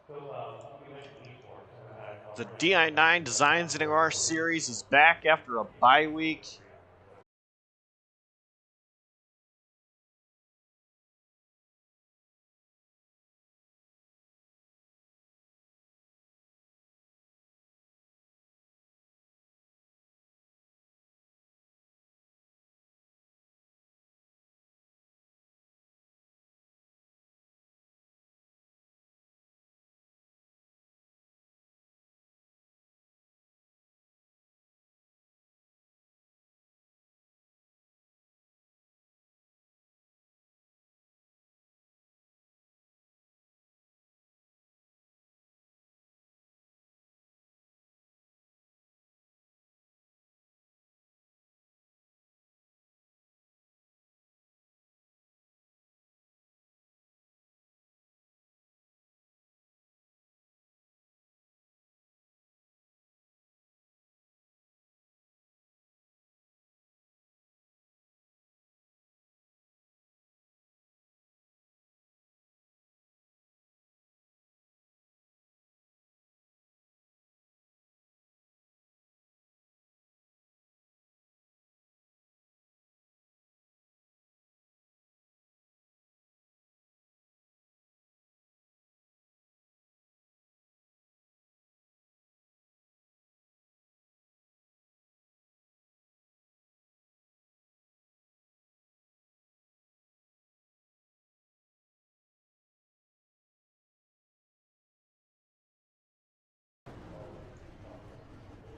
The Di9 Designs NAOR series is back after a bye week.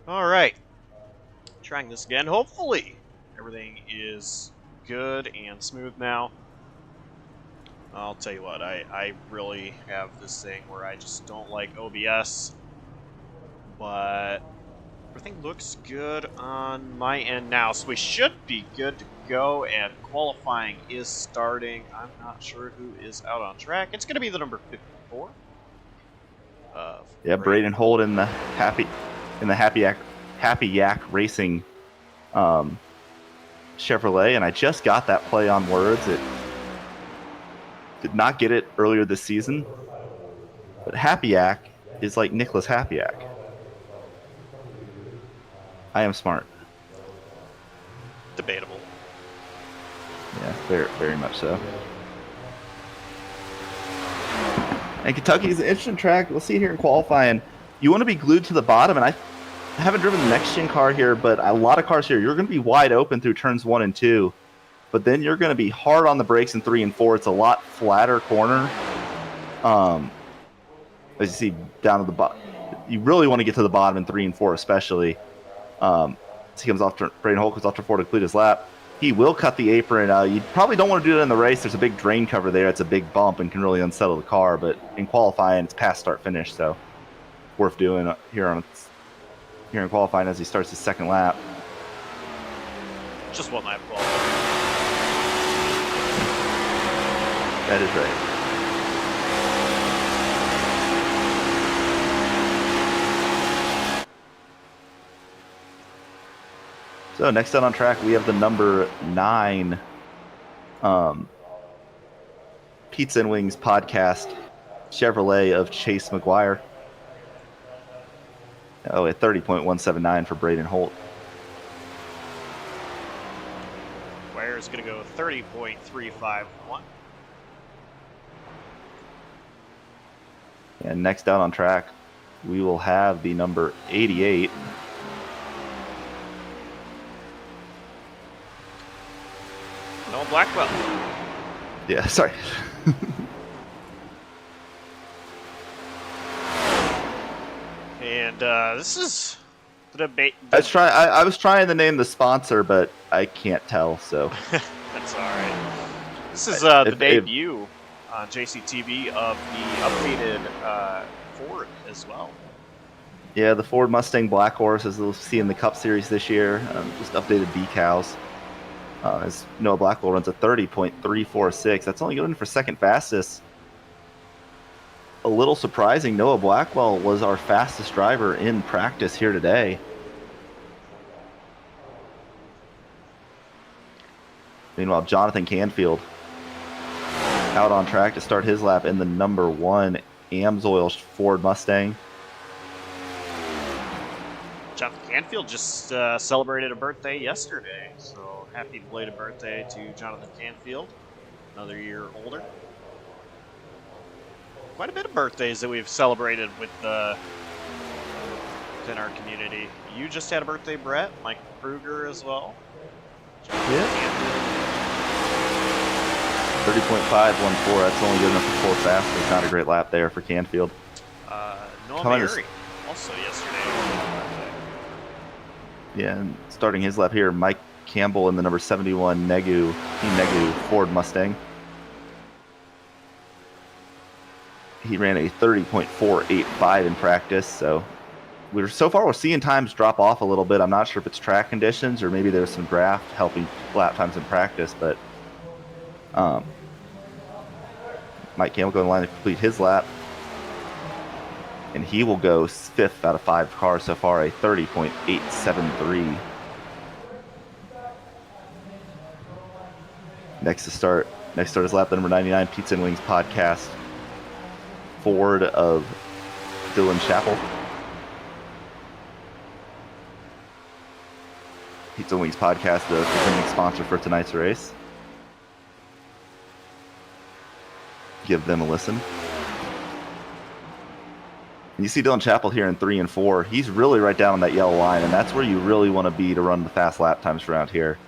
All right, trying this again. Hopefully, everything is good and smooth now. I'll tell you what, I really have this thing where I just don't like OBS, but everything looks good on my end now, so we should be good to go, and qualifying is starting. I'm not sure who is out on track. It's going to be the number 54. Yeah, Braden Holt in the Happy Yak Racing Chevrolet, and I just got that play on words. It did not get it earlier this season, but Happy Yak is like Nicholas Happy Yak. I am smart. Debatable. Yeah, very, very much so. And Kentucky is an interesting track. We'll see it here in qualifying. You want to be glued to the bottom, and I haven't driven the next-gen car here, but a lot of cars here, you're going to be wide open through turns 1 and 2, but then you're going to be hard on the brakes in 3 and 4. It's a lot flatter corner. As you see down to the bottom, you really want to get to the bottom in 3 and 4 especially. As he comes off, Braden Holt comes off to 4 to complete his lap. He will cut the apron. You probably don't want to do that in the race. There's a big drain cover there. It's a big bump and can really unsettle the car. But in qualifying, it's past start finish, so worth doing here in qualifying as he starts his second lap. Just one lap qualifying. That is right. So next out on track, we have the number 9 Pizza and Wings podcast Chevrolet of Chase McGuire. Oh, at 30.179 for Braden Holt. McGuire is going to go 30.351. And next out on track, we will have the number 88. No Blackwell. Yeah, sorry. And this is the debate. I was trying to name the sponsor, but I can't tell, so. That's all right. This is the debut on JCTV of the updated Ford as well. Yeah, the Ford Mustang Black Horse, as we'll see in the Cup Series this year, just updated decals. As Noah Blackwell runs a 30.346. That's only going for second fastest. A little surprising. Noah Blackwell was our fastest driver in practice here today. Meanwhile, Jonathan Canfield out on track to start his lap in the number 1 AmsOil Ford Mustang. Jonathan Canfield just celebrated a birthday yesterday, so happy belated birthday to Jonathan Canfield. Another year older. Quite a bit of birthdays that we've celebrated within our community. You just had a birthday, Brett. Mike Kruger as well. Yeah. 30.514. That's only good enough for 4 fast. It's not a great lap there for Canfield. Noah Mary also yesterday. Yeah, and starting his lap here, Mike Campbell in the number 71 Team Negu Ford Mustang. He ran a 30.485 in practice, so we're seeing times drop off a little bit. I'm not sure if it's track conditions or maybe there's some draft helping lap times in practice, but Mike Campbell going to line to complete his lap. And he will go 5th out of 5 cars so far, a 30.873. Next to start his lap, the number 99 Pizza and Wings podcast, Ford of Dylan Chappell. Pizza and Wings podcast, the presenting sponsor for tonight's race. Give them a listen. You see Dylan Chappell here in 3 and 4. He's really right down on that yellow line, and that's where you really want to be to run the fast lap times around here.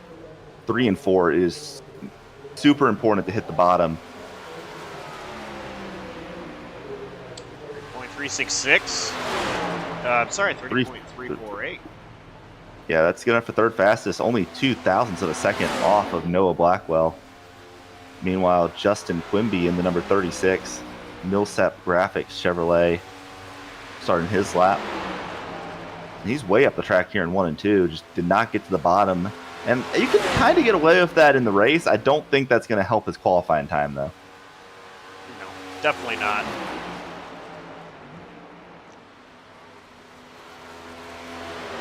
3 and 4 is super important to hit the bottom. 3.366. I'm sorry, 3.348. Yeah, that's good enough for third fastest. Only 0.02 of a second off of Noah Blackwell. Meanwhile, Justin Quimby in the number 36, Millsap Graphics Chevrolet, starting his lap. He's way up the track here in 1 and 2. Just did not get to the bottom. And you can kind of get away with that in the race. I don't think that's going to help his qualifying time, though. No, definitely not.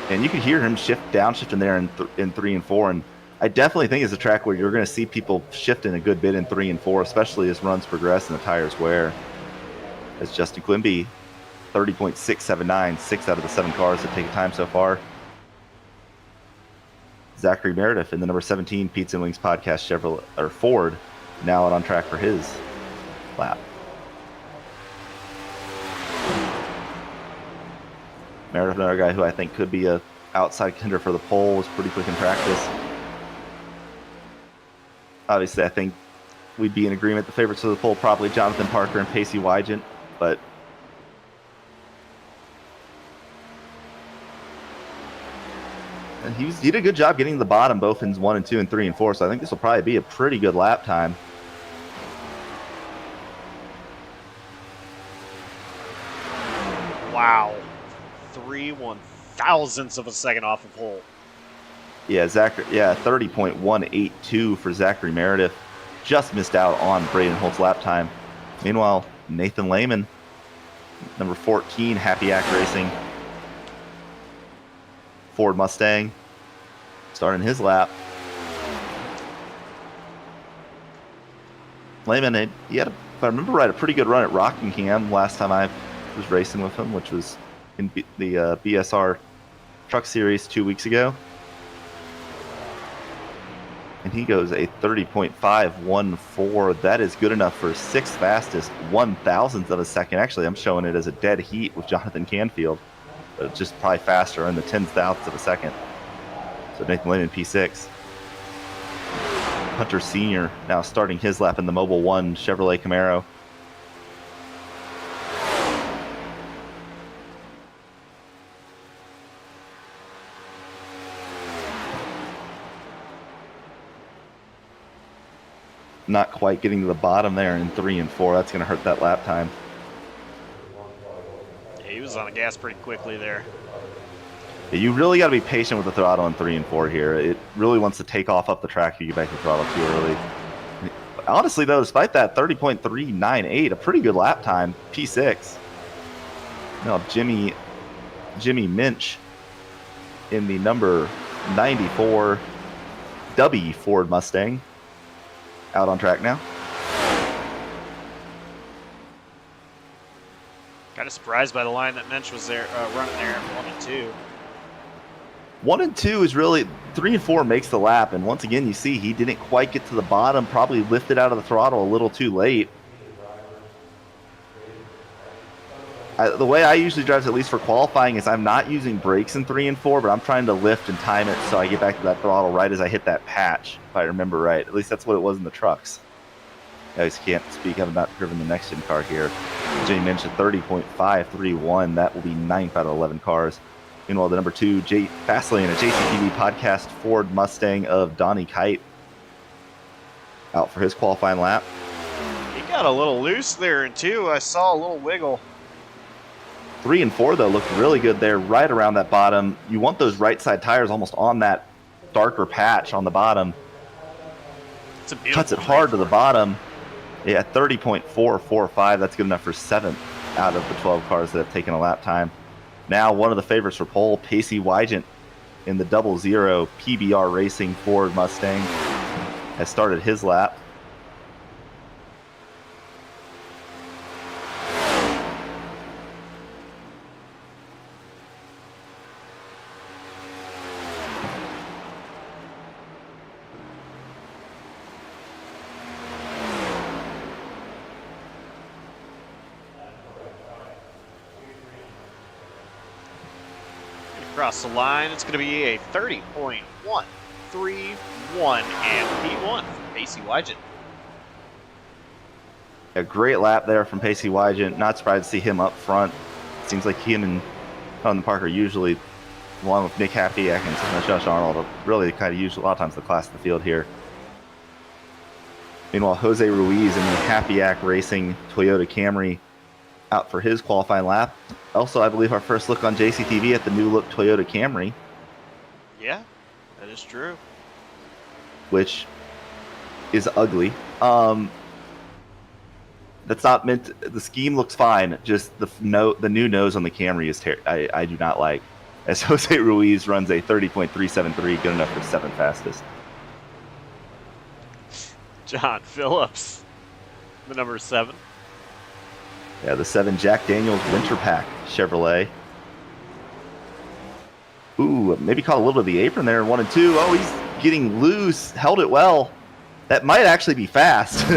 And you can hear him downshifting there in 3 and 4. And I definitely think it's a track where you're going to see people shifting a good bit in 3 and 4, especially as runs progress and the tires wear. As Justin Quimby, 30.679, 6 out of the 7 cars that take time so far. Zachary Meredith in the number 17 Pizza and Wings podcast Chevrolet or Ford, now out on track for his lap. Meredith, another guy who I think could be a outside contender for the pole, was pretty quick in practice. Obviously, I think we'd be in agreement. The favorites of the pole probably Jonathan Parker and Pacey Wygant, but and he did a good job getting to the bottom both in 1 and 2 and 3 and 4, so I think this will probably be a pretty good lap time. Wow. 3/1000ths of a second off of pole. Yeah, 30.182 for Zachary Meredith. Just missed out on Braden Holt's lap time. Meanwhile, Nathan Lehman, number 14, Happy iRacing Ford Mustang, starting his lap. Lehman, he had, if I remember right, a pretty good run at Rockingham last time I was racing with him, which was in the BSR Truck Series 2 weeks ago. And he goes a 30.514. That is good enough for 6th fastest, 1/1000th of a second. Actually, I'm showing it as a dead heat with Jonathan Canfield, but it's just probably faster in the 10,000ths of a second. So Nathan Lehman, P6. Hunter Sr. now starting his lap in the Mobile 1 Chevrolet Camaro. Not quite getting to the bottom there in 3 and 4. That's going to hurt that lap time. Yeah, he was on the gas pretty quickly there. You really got to be patient with the throttle in 3 and 4 here. It really wants to take off up the track if you get back to the throttle too early. Honestly, though, despite that 30.398, a pretty good lap time, P6. Now, Jimmy Minch in the number 94 W Ford Mustang. Out on track now. Kind of surprised by the line that Mensch was there running there at 1 and 2. 1 and 2 is really 3 and 4 makes the lap, and once again you see he didn't quite get to the bottom, probably lifted out of the throttle a little too late. The way I usually drive, at least for qualifying, is I'm not using brakes in 3 and 4, but I'm trying to lift and time it so I get back to that throttle right as I hit that patch, if I remember right. At least that's what it was in the trucks. I just can't speak. I've not driven the next gen car here. Jay mentioned 30.531. That will be 9th out of 11 cars. Meanwhile, the number 2, Fastlane, a JCTV podcast Ford Mustang of Donnie Kite, out for his qualifying lap. He got a little loose there in 2. I saw a little wiggle. 3 and 4, though, looked really good there, right around that bottom. You want those right side tires almost on that darker patch on the bottom. It's a Cuts it hard to the bottom. Yeah, 30.445. That's good enough for 7th out of the 12 cars that have taken a lap time. Now, one of the favorites for pole, Pacey Wygant in the 00 PBR Racing Ford Mustang, has started his lap. Across the line, it's going to be a 30.131 and P1 for Pacey Wygant. A great lap there from Pacey Wygant. Not surprised to see him up front. Seems like him and Colin Parker usually, along with Nick Hapiak and sometimes Josh Arnold, really kind of use a lot of times the class of the field here. Meanwhile, Jose Ruiz in the Hapiak Racing Toyota Camry out for his qualifying lap. Also, I believe our first look on JCTV at the new look Toyota Camry. Yeah, that is true. Which is ugly. That's not meant to, the scheme looks fine. Just the new nose on the Camry is I do not like. As Jose Ruiz runs a 30.373, good enough for 7th fastest. John Phillips, the number 7. Yeah, the 7 Jack Daniels Winter Pack Chevrolet. Ooh, maybe caught a little bit of the apron there in 1 and 2. Oh, he's getting loose. Held it well. That might actually be fast.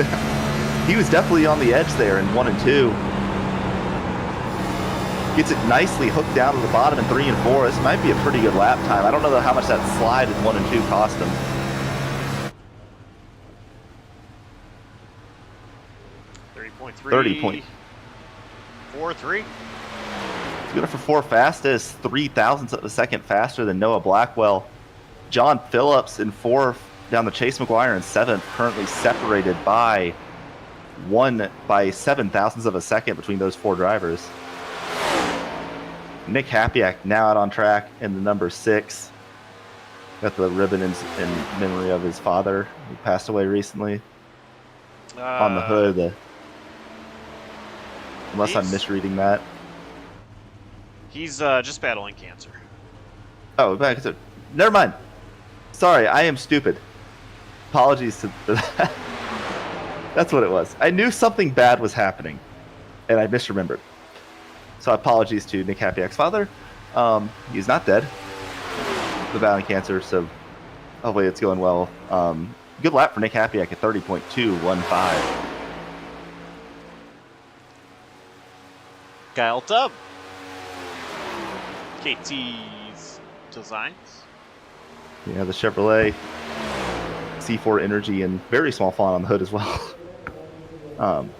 He was definitely on the edge there in 1 and 2. Gets it nicely hooked down to the bottom in 3 and 4. This might be a pretty good lap time. I don't know how much that slide in 1 and 2 cost him. 30.43. It's good for 4 fastest, 0.003 of a second faster than Noah Blackwell. John Phillips in 4th, down the Chase McGuire in 7th, currently separated by 7 thousandths of a second between those 4 drivers. Nick Hapiak now out on track in the number 6. Got the ribbon in memory of his father, who passed away recently. On the hood, unless I'm misreading that. He's just battling cancer. Oh, never mind. Sorry, I am stupid. Apologies to that. That's what it was. I knew something bad was happening, and I misremembered. So apologies to Nick Hapiak's father. He's not dead. The battling cancer, so hopefully it's going well. Good lap for Nick Hapiak at 30.215. Kyle Tubb, KT's Designs. Yeah, the Chevrolet C4 Energy in very small font on the hood as well. And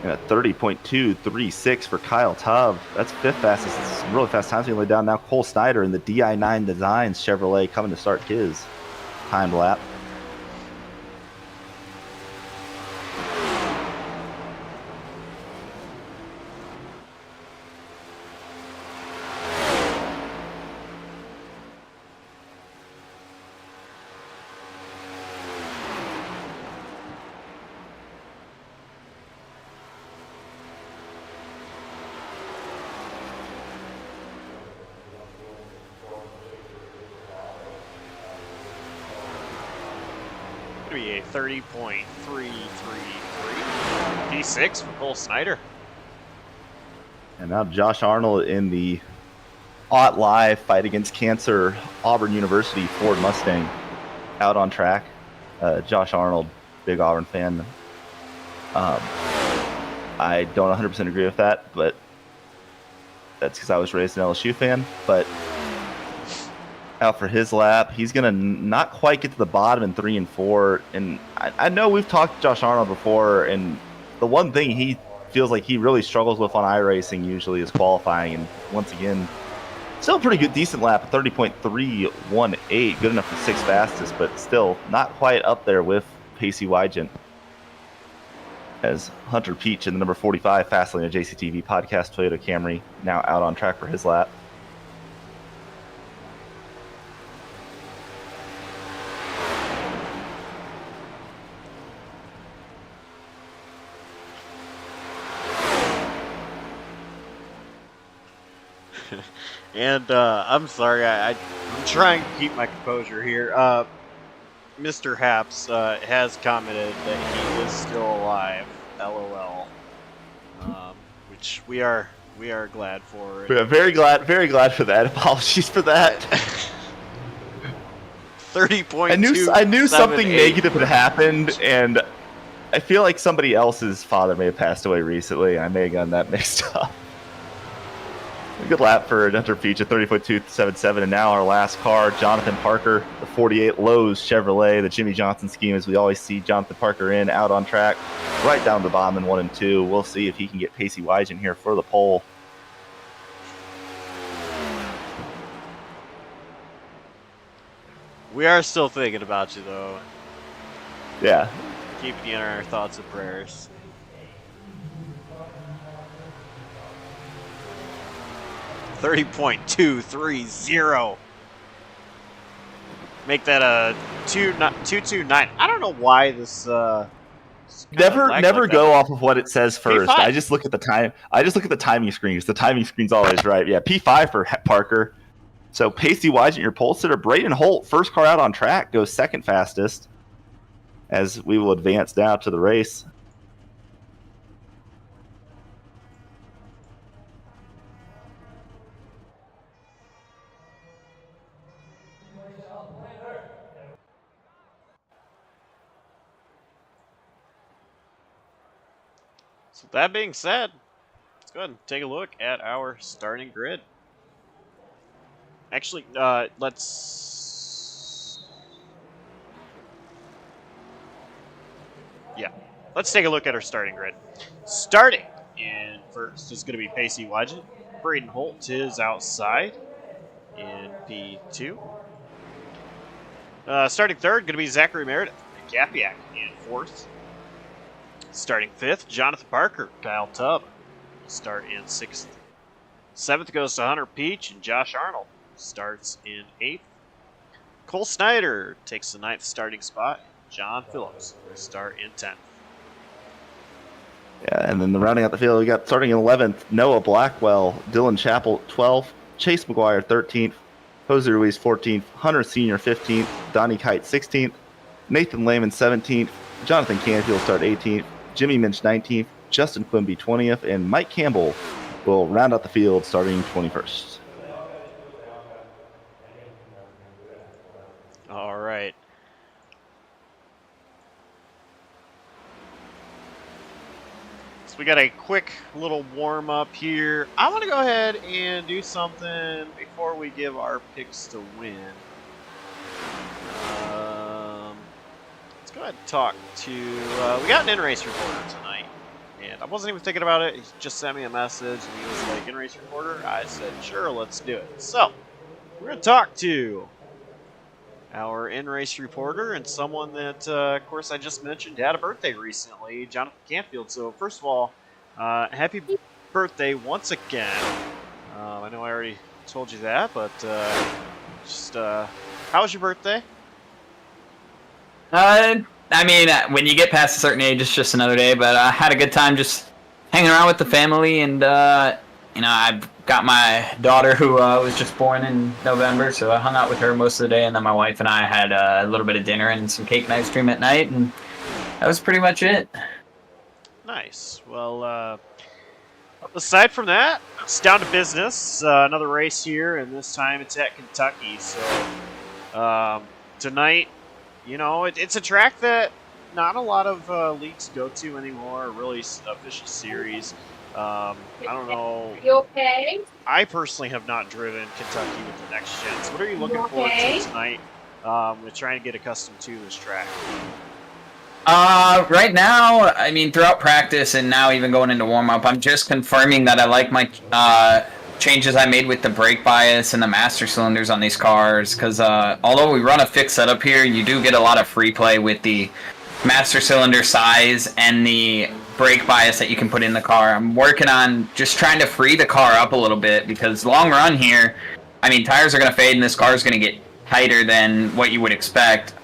at 30.236 for Kyle Tubb. That's 5th fastest. It's some really fast times being laid down. Now Cole Snyder in the Di9 Designs Chevrolet coming to start his timed lap. be a 30.333. P6 for Cole Snyder. And now Josh Arnold in the Hot Live Fight Against Cancer Auburn University Ford Mustang out on track. Josh Arnold, big Auburn fan. I don't 100% agree with that, but that's because I was raised an LSU fan. But out for his lap, he's going to not quite get to the bottom in 3 and 4. And I know we've talked to Josh Arnold before, and the one thing he feels like he really struggles with on iRacing usually is qualifying. And once again, still a pretty good, decent lap, 30.318, good enough for 6th fastest, but still not quite up there with Pacey Wygant. As Hunter Peach in the number 45 Fastlane, a JCTV podcast Toyota Camry, now out on track for his lap. And I'm sorry, I'm trying to keep my composure here. Mr. Haps has commented that he is still alive. LOL. Which we are glad for. We are very glad for that. Apologies for that. 30.2. I knew something negative had happened, and I feel like somebody else's father may have passed away recently. I may have gotten that mixed up. A good lap for Hunter Peach at 30.277, and now our last car, Jonathan Parker, the 48 Lowe's Chevrolet, the Jimmy Johnson scheme, as we always see Jonathan Parker in, out on track, right down the bottom in 1 and 2. We'll see if he can get Pacey Wygant here for the pole. We are still thinking about you, though. Yeah. Keeping you in our thoughts and prayers. .230. Make that a 229. I don't know why this. Never like go that. off of what it says first. P5. I just look at the time. I just look at the timing screens. The timing screen's always right. Yeah, P5 for Parker. So Pacey Wygant, your pole sitter. Braden Holt, first car out on track, goes 2nd fastest. As we will advance now to the race. So that being said, let's go ahead and take a look at our starting grid. Actually, let's take a look at our starting grid. Starting in first is going to be Pacey Wygant. Braden Holt is outside in P2. Starting third, going to be Zachary Meredith. Gapiak in 4th. Starting 5th, Jonathan Parker. Kyle Tubb start in 6th. 7th goes to Hunter Peach, and Josh Arnold starts in 8th. Cole Snyder takes the 9th starting spot. John Phillips will start in 10th. Yeah, and then rounding out the field, we got starting in 11th, Noah Blackwell, Dylan Chappell 12th, Chase McGuire 13th, Jose Ruiz 14th, Hunter Sr. 15th, Donnie Kite 16th, Nathan Lehman 17th, Jonathan Canfield start 18th, Jimmy Minch 19th, Justin Quimby 20th, and Mike Campbell will round out the field starting 21st. All right. So we got a quick little warm up here. I want to go ahead and do something before we give our picks to win. Let's go ahead and talk to. We got an in-race reporter tonight, and I wasn't even thinking about it. He just sent me a message, and he was like, "In-race reporter." I said, "Sure, let's do it." So we're gonna talk to our in-race reporter and someone that, of course, I just mentioned had a birthday recently, Jonathan Canfield. So first of all, happy birthday once again. I know I already told you that, but how was your birthday? I mean, when you get past a certain age, it's just another day. But I had a good time just hanging around with the family and I've got my daughter who was just born in November, so I hung out with her most of the day, and then my wife and I had a little bit of dinner and some cake and ice cream at night, and that was pretty much it. Nice. Well, aside from that, it's down to business. Another race here, and this time it's at Kentucky. So tonight, it's a track that not a lot of leagues go to anymore. A really official series. I don't know. You okay? I personally have not driven Kentucky with the next gens. What are you looking forward to tonight with trying to get accustomed to this track? Right now, I mean, throughout practice and now even going into warm-up, I'm just confirming that I like my changes I made with the brake bias and the master cylinders on these cars, because although we run a fixed setup here, you do get a lot of free play with the master cylinder size and the brake bias that you can put in the car. I'm working on just trying to free the car up a little bit, because long run here, I mean, tires are going to fade and this car is going to get tighter than what you would expect.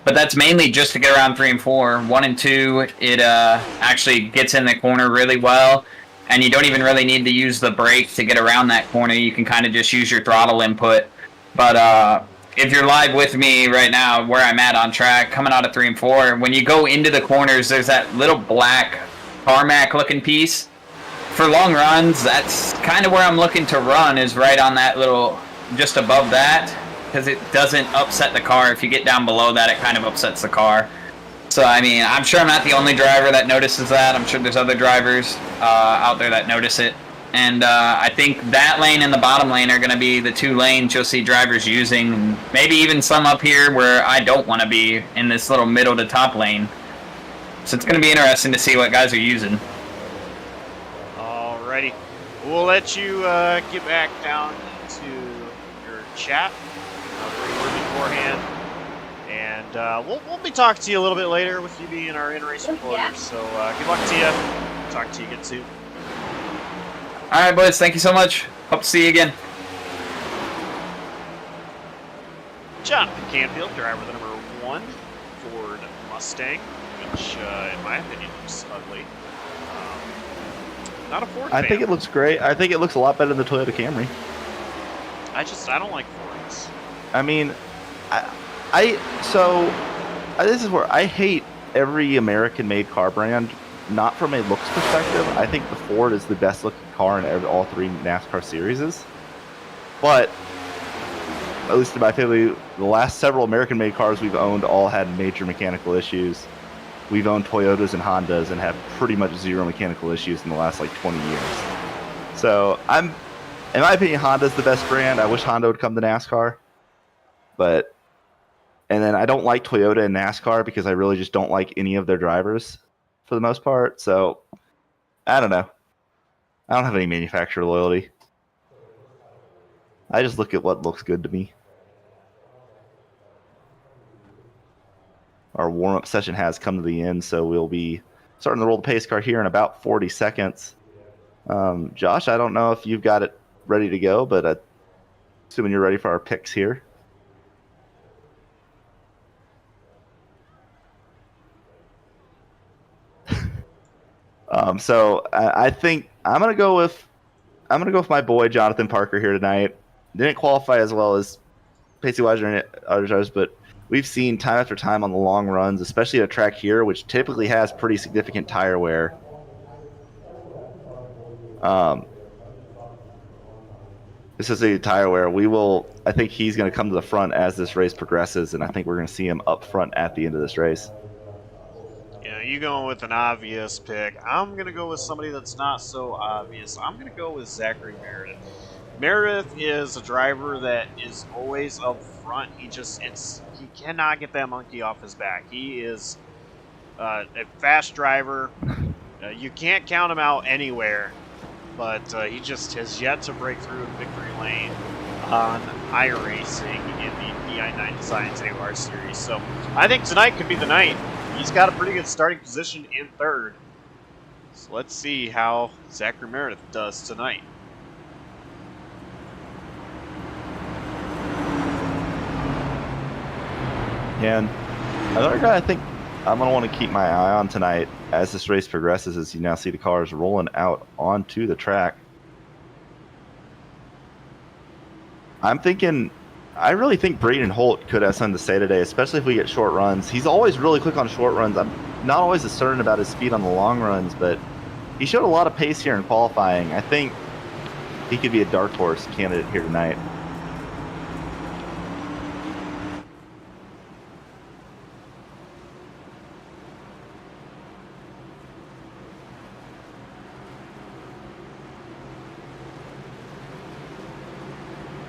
But that's mainly just to get around 3 and 4. 1 and 2, it actually gets in the corner really well, and you don't even really need to use the brake to get around that corner. You can kind of just use your throttle input. But if you're live with me right now, where I'm at on track, coming out of 3 and 4, when you go into the corners, there's that little black tarmac-looking piece. For long runs, that's kind of where I'm looking to run, is right on that little, just above that, because it doesn't upset the car. If you get down below that, it kind of upsets the car. So, I mean, I'm sure I'm not the only driver that notices that. I'm sure there's other drivers out there that notice it. And I think that lane and the bottom lane are going to be the 2 lanes you'll see drivers using. Maybe even some up here where I don't want to be in this little middle to top lane. So it's going to be interesting to see what guys are using. Alrighty. We'll let you get back down to your chat beforehand. And we'll be talking to you a little bit later with you being our in-race reporter. Yeah. So good luck to you. Talk to you again soon. All right, boys. Thank you so much. Hope to see you again. Jonathan Canfield, driver of the number 1 Ford Mustang, which, in my opinion, looks ugly. Not a Ford fan. I think it looks great. I think it looks a lot better than the Toyota Camry. I don't like Fords. I mean, this is where I hate every American-made car brand. Not from a looks perspective. I think the Ford is the best looking car in all 3 NASCAR series. But, at least in my family, the last several American-made cars we've owned all had major mechanical issues. We've owned Toyotas and Hondas and have pretty much 0 mechanical issues in the last, 20 years. So, in my opinion, Honda's the best brand. I wish Honda would come to NASCAR. And then I don't like Toyota in NASCAR because I really just don't like any of their drivers, for the most part. So, I don't know. I don't have any manufacturer loyalty. I just look at what looks good to me. Our warm-up session has come to the end, so we'll be starting to roll the pace car here in about 40 seconds. Josh, I don't know if you've got it ready to go, but assuming you're ready for our picks here. So I think I'm gonna go with my boy Jonathan Parker here tonight. Didn't qualify as well as Pacey Weiser and other drivers, but we've seen time after time on the long runs, especially at a track here, which typically has pretty significant tire wear. This is a tire wear. I think he's going to come to the front as this race progresses, and I think we're going to see him up front at the end of this race. Yeah, you going with an obvious pick. I'm going to go with somebody that's not so obvious. I'm going to go with Zachary Meredith. Meredith is a driver that is always up front. He cannot get that monkey off his back. He is a fast driver. You can't count him out anywhere, but he just has yet to break through in victory lane on iRacing in the Di9 Designs NAOR series. So I think tonight could be the night. He's got a pretty good starting position in third. So let's see how Zachary Meredith does tonight. And another guy I think I'm going to want to keep my eye on tonight as this race progresses, as you now see the cars rolling out onto the track. I really think Braden Holt could have something to say today, especially if we get short runs. He's always really quick on short runs. I'm not always as certain about his speed on the long runs, but he showed a lot of pace here in qualifying. I think he could be a dark horse candidate here tonight.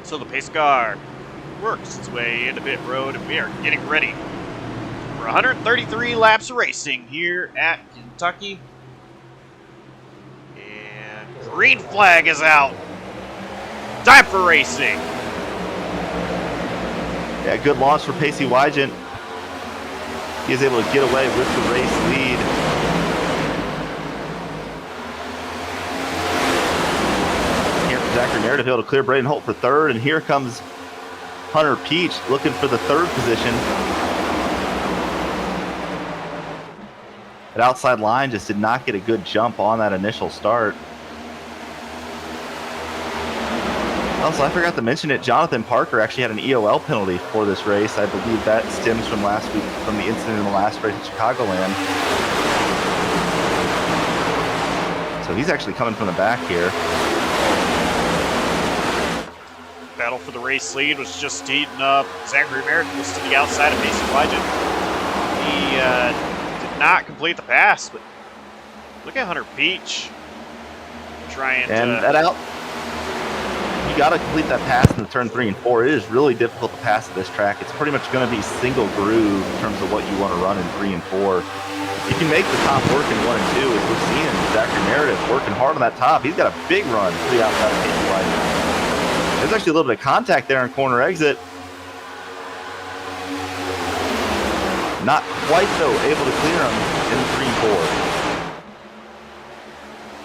So the pace car works its way into pit road, and we are getting ready for 133 laps of racing here at Kentucky. And green flag is out. Time for racing. Yeah, good launch for Pacey Wygant. He is able to get away with the race lead. Here for Zachary Meredith able to clear Braden Holt for third, and here comes Hunter Peach looking for the third position. That outside line just did not get a good jump on that initial start. Also, I forgot to mention it, Jonathan Parker actually had an EOL penalty for this race. I believe that stems from last week, from the incident in the last race at Chicagoland. So he's actually coming from the back here. Battle for the race lead was just heating up. Zachary Meredith was to the outside of Mason Wygant. He did not complete the pass, but look at Hunter Peach trying to... You got to complete that pass in the turn 3 and 4. It is really difficult to pass at this track. It's pretty much going to be single groove in terms of what you want to run in 3 and 4. You can make the top work in 1 and 2, as we're seeing Zachary Meredith working hard on that top. He's got a big run to the outside of Casey Wygant. There's actually a little bit of contact there in corner exit. Not quite, though, able to clear him in 3 and 4.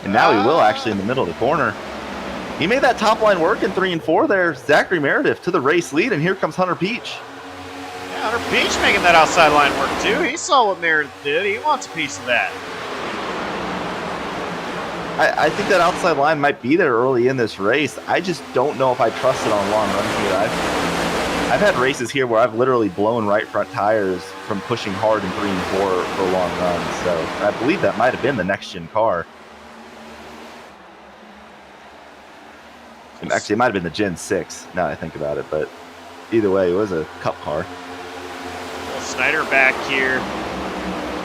And now he will actually in the middle of the corner. He made that top line work in 3 and 4 there. Zachary Meredith to the race lead, and here comes Hunter Peach. Yeah, Hunter Peach making that outside line work too. He saw what Meredith did. He wants a piece of that. I think that outside line might be there early in this race. I just don't know if I trust it on long runs here. I've had races here where I've literally blown right front tires from pushing hard in 3 and 4 for long runs. So I believe that might have been the next gen car. Actually, it might have been the Gen 6, now that I think about it, but either way, it was a cup car. Well, Snyder back here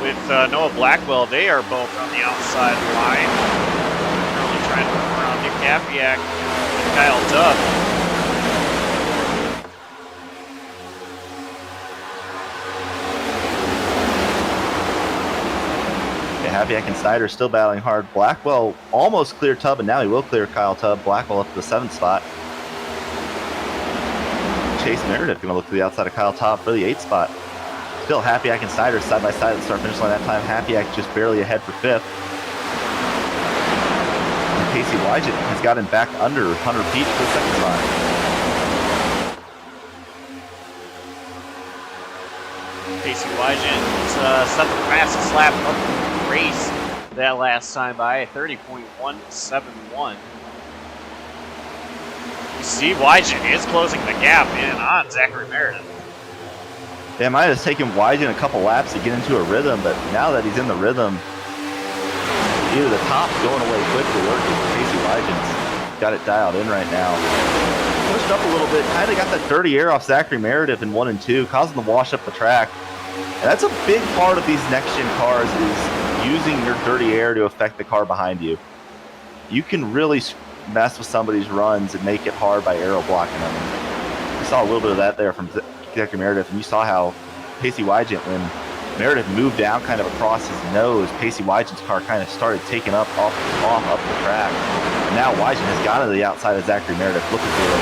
with Noah Blackwell. They are both on the outside line. Currently trying to work around Nick Kapiak and Kyle Duff. Hapiak and Snyder still battling hard. Blackwell almost cleared Tubb, and now he will clear Kyle Tubb. Blackwell up to the 7th spot. Chase Meredith going to look to the outside of Kyle Tubb for the 8th spot. Still Hapiak and Snyder side by side at the start-finish line. That time Hapiak just barely ahead for 5th. And Casey Wygant has gotten back under Hunter Peach for the 2nd spot. Casey Wygant set the fastest lap of the race that last time by 30.171. You see Wygant is closing the gap in on Zachary Meredith. Yeah, it might have taken Wygant a couple laps to get into a rhythm, but now that he's in the rhythm, either the top's going away quickly or Casey Wygant's got it dialed in right now. Pushed up a little bit, kind of got that dirty air off Zachary Meredith in 1 and 2, causing the wash up the track. And that's a big part of these next-gen cars, is using your dirty air to affect the car behind you. You can really mess with somebody's runs and make it hard by aero blocking them. We saw a little bit of that there from Zachary Meredith, and you saw how Pacey Wygant, when Meredith moved down kind of across his nose, Pacey Wygant's car kind of started taking up up the track. And now Wygant has gone to the outside of Zachary Meredith looking for the lead.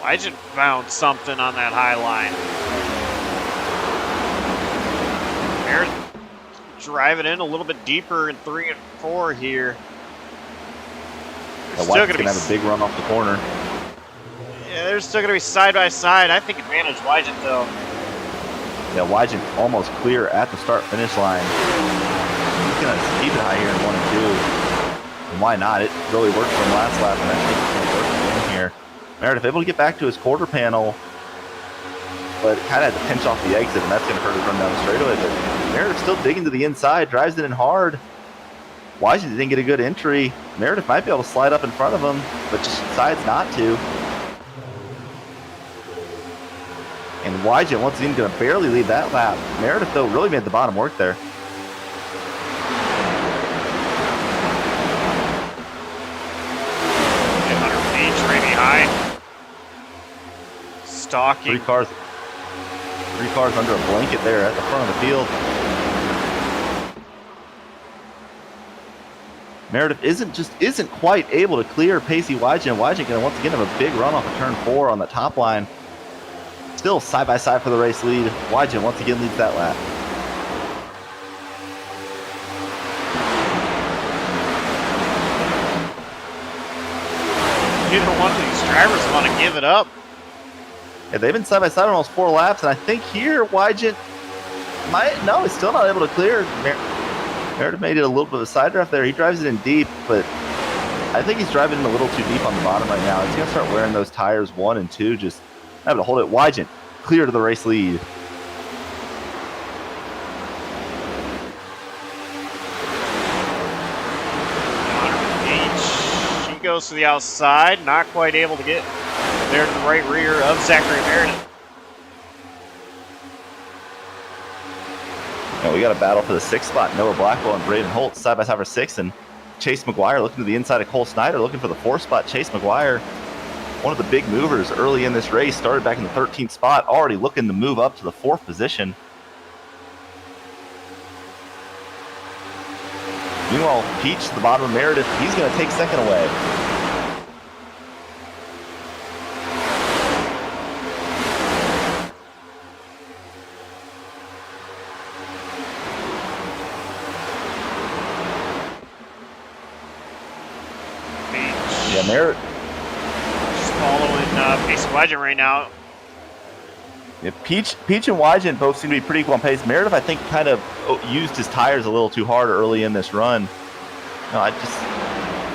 Wygant found something on that high line. Meredith driving in a little bit deeper in 3 and 4 here. Wygant's going to have a big run off the corner. Yeah, they're still going to be side by side. I think advantage Wygant, though. Yeah, Wygent almost clear at the start-finish line. He's going to keep it high here in 1 and 2. And why not? It really worked for him last lap, and I think it's going to work again here. Meredith able to get back to his quarter panel, but kind of had to pinch off the exit, and that's going to hurt his run down the straightaway. But Meredith still digging to the inside, drives it in hard. Wygent didn't get a good entry. Meredith might be able to slide up in front of him, but just decides not to. And Wygent once again going to barely lead that lap. Meredith, though, really made the bottom work there. Right behind. Stalking. Three cars under a blanket there at the front of the field. Meredith isn't quite able to clear Pacey Wygent. Wygent going to once again have a big run off of turn 4 on the top line. Still side by side for the race lead. Wygent once again leads that lap. Neither one of these drivers want to give it up. Yeah, they've been side by side almost 4 laps, and I think here Wygent he's still not able to clear. Meredith made it a little bit of a side draft there. He drives it in deep, but I think he's driving it a little too deep on the bottom right now. He's going to start wearing those tires 1 and 2, just able to hold it. Wygent clear to the race lead. She goes to the outside, not quite able to get there to the right rear of Zachary Meredith. And we got a battle for the 6th spot. Noah Blackwell and Braden Holt side by side for 6th, and Chase McGuire looking to the inside of Cole Snyder, looking for the 4th spot. Chase McGuire, one of the big movers early in this race, started back in the 13th spot, already looking to move up to the 4th position. Meanwhile, Peach to the bottom of Meredith, he's going to take 2nd away. Yeah, Meredith. Just following Pacey Wygent right now. Yeah, Peach and Wygent both seem to be pretty equal on pace. Meredith, I think, kind of used his tires a little too hard early in this run. No,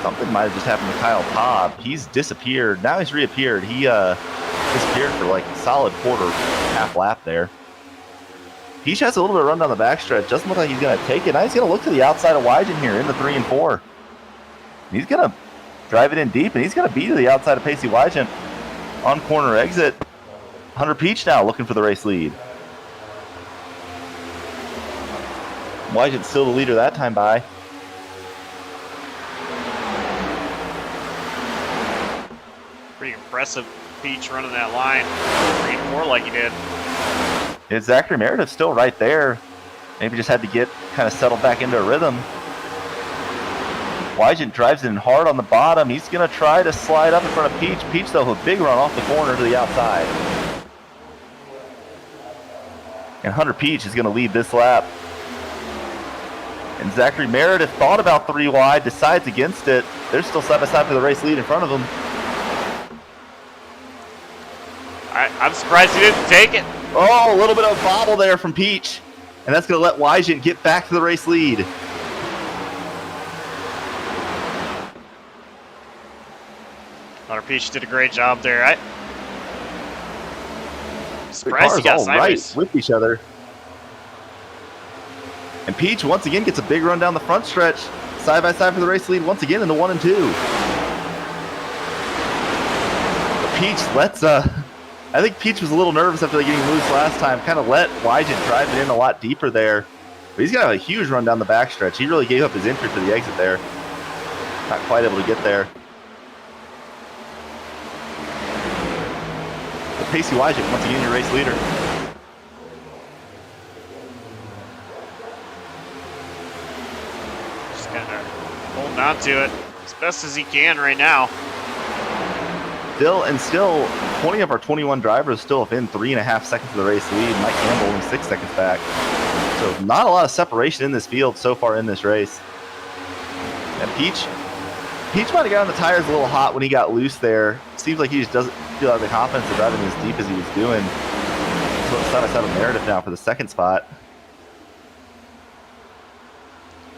something might have just happened to Kyle Cobb. He's disappeared. Now he's reappeared. He disappeared for like a solid half lap there. Peach has a little bit of run down the backstretch. Doesn't look like he's going to take it. Now he's going to look to the outside of Wygent here in the 3 and 4. He's going to drive it in deep, and he's going to be to the outside of Pacey Wygent on corner exit. Hunter Peach now looking for the race lead. Wygent's still the leader that time by. Pretty impressive Peach running that line 3 and 4 like he did. It's Zachary Meredith still right there. Maybe just had to get kind of settled back into a rhythm. Wygent drives it in hard on the bottom. He's going to try to slide up in front of Peach. Peach, though, a big run off the corner to the outside. And Hunter Peach is going to lead this lap. And Zachary Meredith thought about 3 wide, decides against it. They're still side by side for the race lead in front of him. I'm surprised he didn't take it. Oh, a little bit of a bobble there from Peach. And that's going to let Wygent get back to the race lead. Hunter Peach did a great job there. I'm surprised he got sideways. Right with each other. And Peach once again gets a big run down the front stretch. Side by side for the race lead once again in the 1 and 2. But Peach lets I think Peach was a little nervous after getting loose last time. Kind of let Wygent drive it in a lot deeper there. But he's got a huge run down the backstretch. He really gave up his entry for the exit there. Not quite able to get there. But Pacey Wygent, once again, your race leader. Just kind of holding on to it as best as he can right now. Still, 20 of our 21 drivers still within 3.5 seconds of the race lead. Mike Campbell only 6 seconds back. So not a lot of separation in this field so far in this race. And Peach might have gotten the tires a little hot when he got loose there. Seems like he just doesn't feel like the confidence of driving as deep as he was doing. So side by side with Meredith now for the second spot.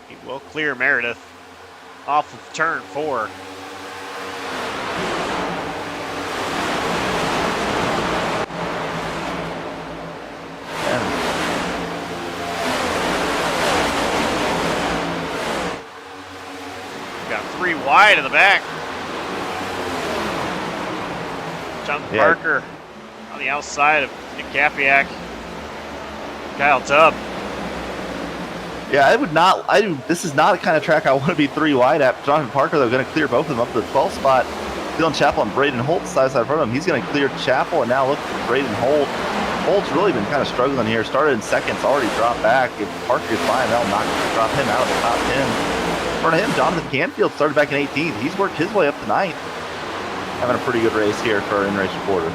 He will clear Meredith off of turn 4. Got 3 wide in the back. Jonathan Parker on the outside of Nick Kapiak. Kyle Tubb. Yeah, I would not. This is not the kind of track I want to be 3 wide at. Jonathan Parker, though, going to clear both of them up to the 12th spot. Dylan Chappell and Braden Holt side by side of him. He's going to clear Chappell and now look for Braden Holt. Holt's really been kind of struggling here. Started in seconds, already dropped back. If Parker gets by, that'll drop him out of the top 10. In front of him, Jonathan Canfield started back in 18th. He's worked his way up to 9th. Having a pretty good race here for our in-race reporter.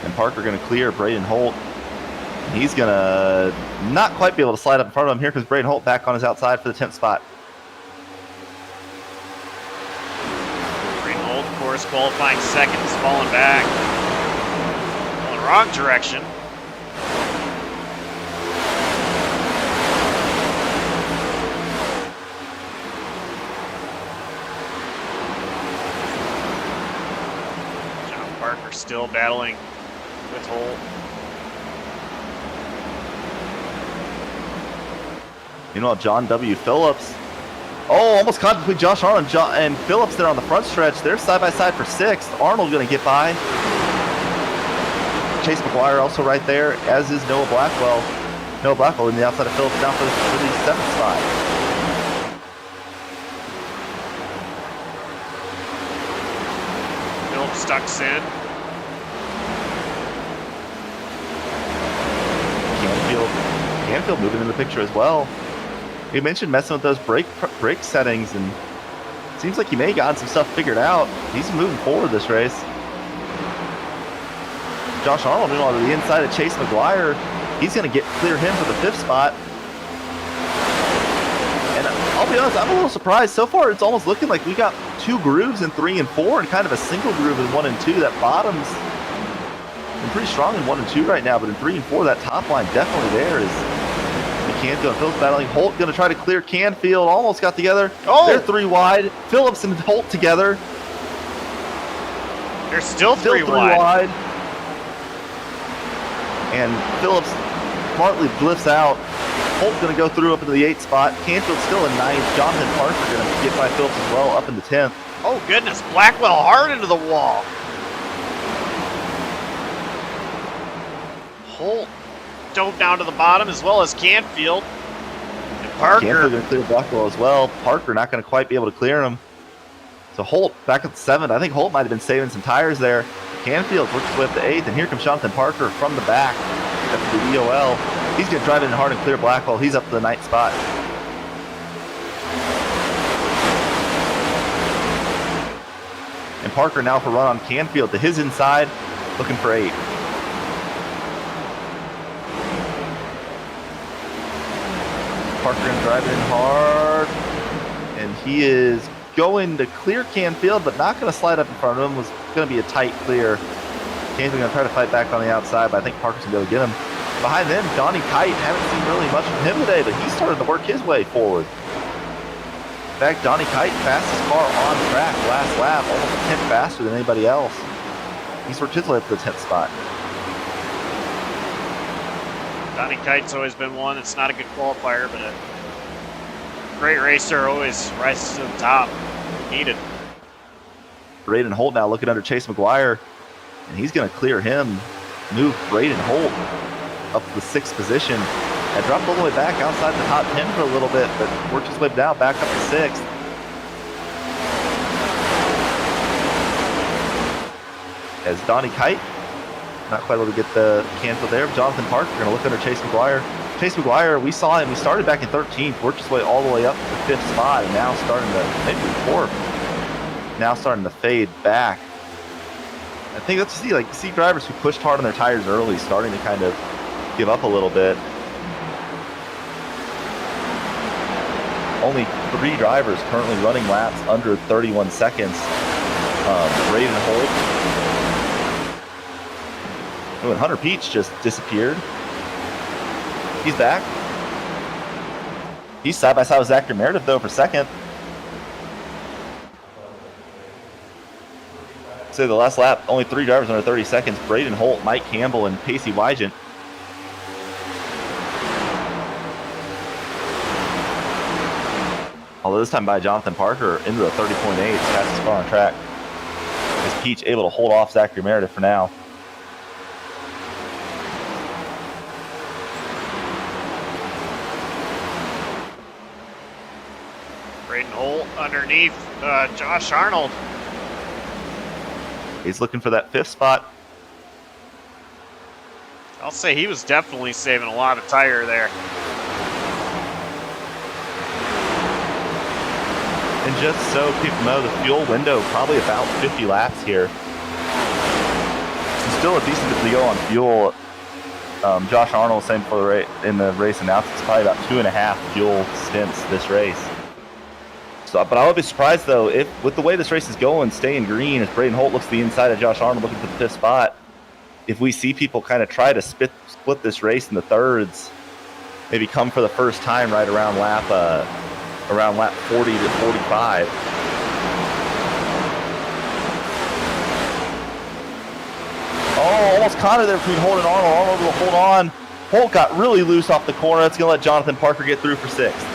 And Parker going to clear Braden Holt. He's going to not quite be able to slide up in front of him. Here comes Braden Holt back on his outside for the 10th spot. Braden Holt, of course, qualifying seconds, falling back. Going the wrong direction. John Parker still battling with Holt. Meanwhile, John W. Phillips. Oh, almost caught between Josh Arnold and Phillips there on the front stretch. They're side by side for 6th. Arnold going to get by. Chase McGuire also right there, as is Noah Blackwell. Noah Blackwell in the outside of Phillips down for the 7th spot. Phillips stucks in. Canfield moving in the picture as well. You mentioned messing with those brake settings, and it seems like he may have gotten some stuff figured out. He's moving forward this race. Josh Arnold, meanwhile, to the inside of Chase McGuire. He's going to clear him for the 5th spot. And I'll be honest, I'm a little surprised. So far, it's almost looking like we got 2 grooves in 3 and 4 and kind of a single groove in 1 and 2. That bottom's been pretty strong in 1 and 2 right now, but in 3 and 4, that top line definitely there is Canfield and Phillips battling. Holt going to try to clear Canfield. Almost got together. Oh! They're 3 wide. Phillips and Holt together. They're still 3 wide. And Phillips smartly lifts out. Holt going to go through up into the 8th spot. Canfield still in 9th. Jonathan Parker going to get by Phillips as well up in the 10th. Oh, goodness. Blackwell hard into the wall. Holt dove down to the bottom as well as Canfield. And Parker. Canfield going to clear Blackwell as well. Parker not going to quite be able to clear him. So Holt back at the 7th. I think Holt might have been saving some tires there. Canfield works his way up to 8th, and here comes Jonathan Parker from the back up to the EOL. He's going to drive in hard and clear Blackwell. He's up to the 9th spot. And Parker now for run on Canfield to his inside, looking for 8. Parker going to drive in hard, and he is going to clear Canfield, but not going to slide up in front of him. Was going to be a tight clear. Canfield going to try to fight back on the outside, but I think Parker's going to be able to get him. Behind them, Donnie Kite. Haven't seen really much from him today, but he's starting to work his way forward. In fact, Donnie Kite, fastest car on track last lap, almost a 10th faster than anybody else. He's worked his way up to the 10th spot. Donnie Kite's always been one that's not a good qualifier, but a great racer, always rises to the top. Needed. Braden Holt now looking under Chase McGuire, and he's going to clear him. Move Braden Holt up to the 6th position. And dropped all the way back outside the top 10 for a little bit, but worked his way down back up to 6th. As Donnie Kite not quite able to get the Canfield there. Jonathan Parker going to look under Chase McGuire. Chase McGuire, we saw him. He started back in 13th, worked his way all the way up to the 5th spot, and now starting to, maybe 4th, now starting to fade back. I think that's see drivers who pushed hard on their tires early starting to kind of give up a little bit. Only 3 drivers currently running laps under 31 seconds. Braden Holt, Oh, and Hunter Peach just disappeared. He's back. He's side by side with Zachary Meredith though for second. So the last lap, only 3 drivers under 30 seconds. Braden Holt, Mike Campbell, and Pacey Wygant. Although this time by Jonathan Parker into the 30.8, fastest car on track. Is Peach able to hold off Zachary Meredith for now? Braden Holt underneath Josh Arnold. He's looking for that 5th spot. I'll say he was definitely saving a lot of tire there. And just so people know, the fuel window probably about 50 laps here. So still a decent bit to go on fuel. Josh Arnold saying before in the race announced it's probably about 2.5 fuel stints this race. So, but I would be surprised though if, with the way this race is going, staying green as Braden Holt looks to the inside of Josh Arnold looking for the 5th spot. If we see people kind of try to split this race into thirds, maybe come for the first time right around lap 40 to 45. Oh, almost caught it there between Holt and Arnold. Arnold will hold on. Holt got really loose off the corner. That's going to let Jonathan Parker get through for 6th.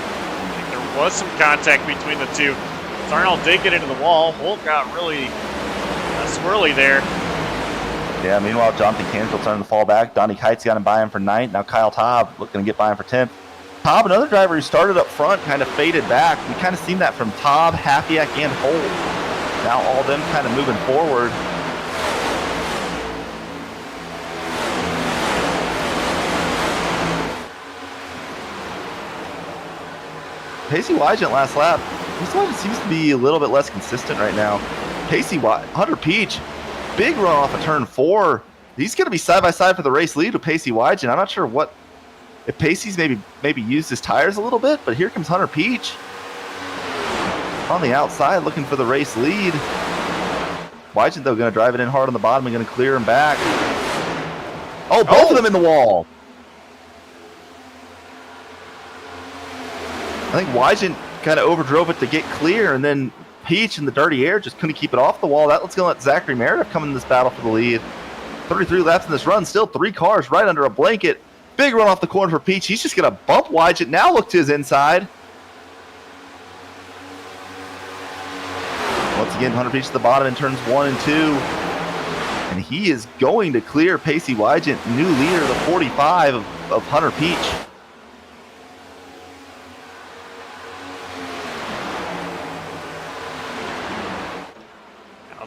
Was some contact between the two. Arnold did get into the wall. Holt got really swirly there. Yeah, meanwhile, Jonathan Canfield starting to fall back. Donnie Kite's got him by him for 9th. Now Kyle Taub looking to get by him for 10th. Taub, another driver who started up front, kind of faded back. We kind of seen that from Taub, Hafiak, and Holt. Now all of them kind of moving forward. Pacey Wygant last lap. Pacey Wygant seems to be a little bit less consistent right now. Hunter Peach, big run off of turn 4. He's going to be side by side for the race lead with Pacey Wygant. I'm not sure if Pacey's maybe used his tires a little bit, but here comes Hunter Peach on the outside looking for the race lead. Wygant though going to drive it in hard on the bottom and going to clear him back. Oh, both of them in the wall. I think Wygant kind of overdrove it to get clear, and then Peach in the dirty air just couldn't keep it off the wall. That's going to let Zachary Meredith come in this battle for the lead. 33 laps in this run, still 3 cars right under a blanket. Big run off the corner for Peach. He's just going to bump Wygant. Now look to his inside. Once again, Hunter Peach to the bottom in turns 1 and 2. And he is going to clear Pacey Wygant, new leader of the 45 of Hunter Peach.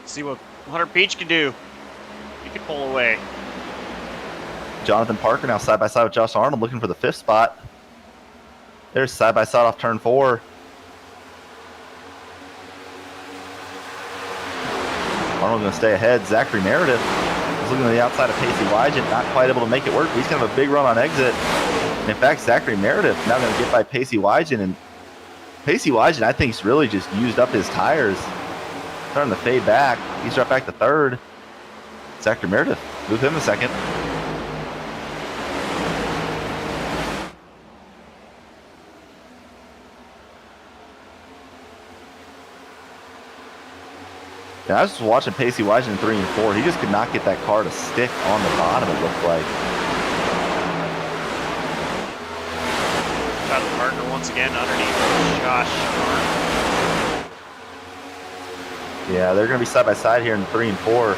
See what Hunter Peach can do. He can pull away. Jonathan Parker now side by side with Josh Arnold looking for the 5th spot. There's side by side off turn 4. Arnold going to stay ahead. Zachary Meredith is looking to the outside of Pacey Wygant, not quite able to make it work. He's going to have a big run on exit. And in fact, Zachary Meredith now going to get by Pacey Wygant. And Pacey Wygant, I think, has really just used up his tires. Starting to fade back. He's dropped back to 3rd. Zachary Meredith, move him a second. Yeah, I was just watching Pacey Wygant in 3 and 4. He just could not get that car to stick on the bottom, it looked like. Tyler Parker once again underneath Josh Arnold. Yeah, they're going to be side by side here in 3 and 4.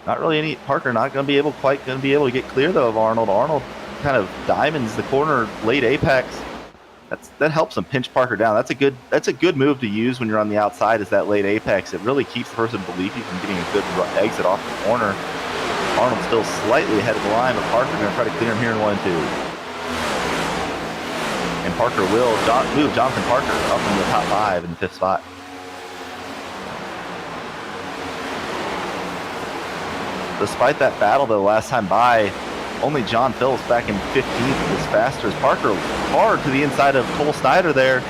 Not really any Parker not going to be able to get clear though of Arnold. Arnold kind of diamonds the corner late apex. That helps him pinch Parker down. That's a good move to use when you're on the outside. Is that late apex? It really keeps the person believe you from getting a good exit off the corner. Arnold still slightly ahead of the line, but Parker going to try to clear him here in 1 and 2. And Parker will move Jonathan Parker up in the top 5 in the 5th spot. Despite that battle, though, last time by, only John Phillips back in 15th was faster as Parker hard to the inside of Cole Snyder there.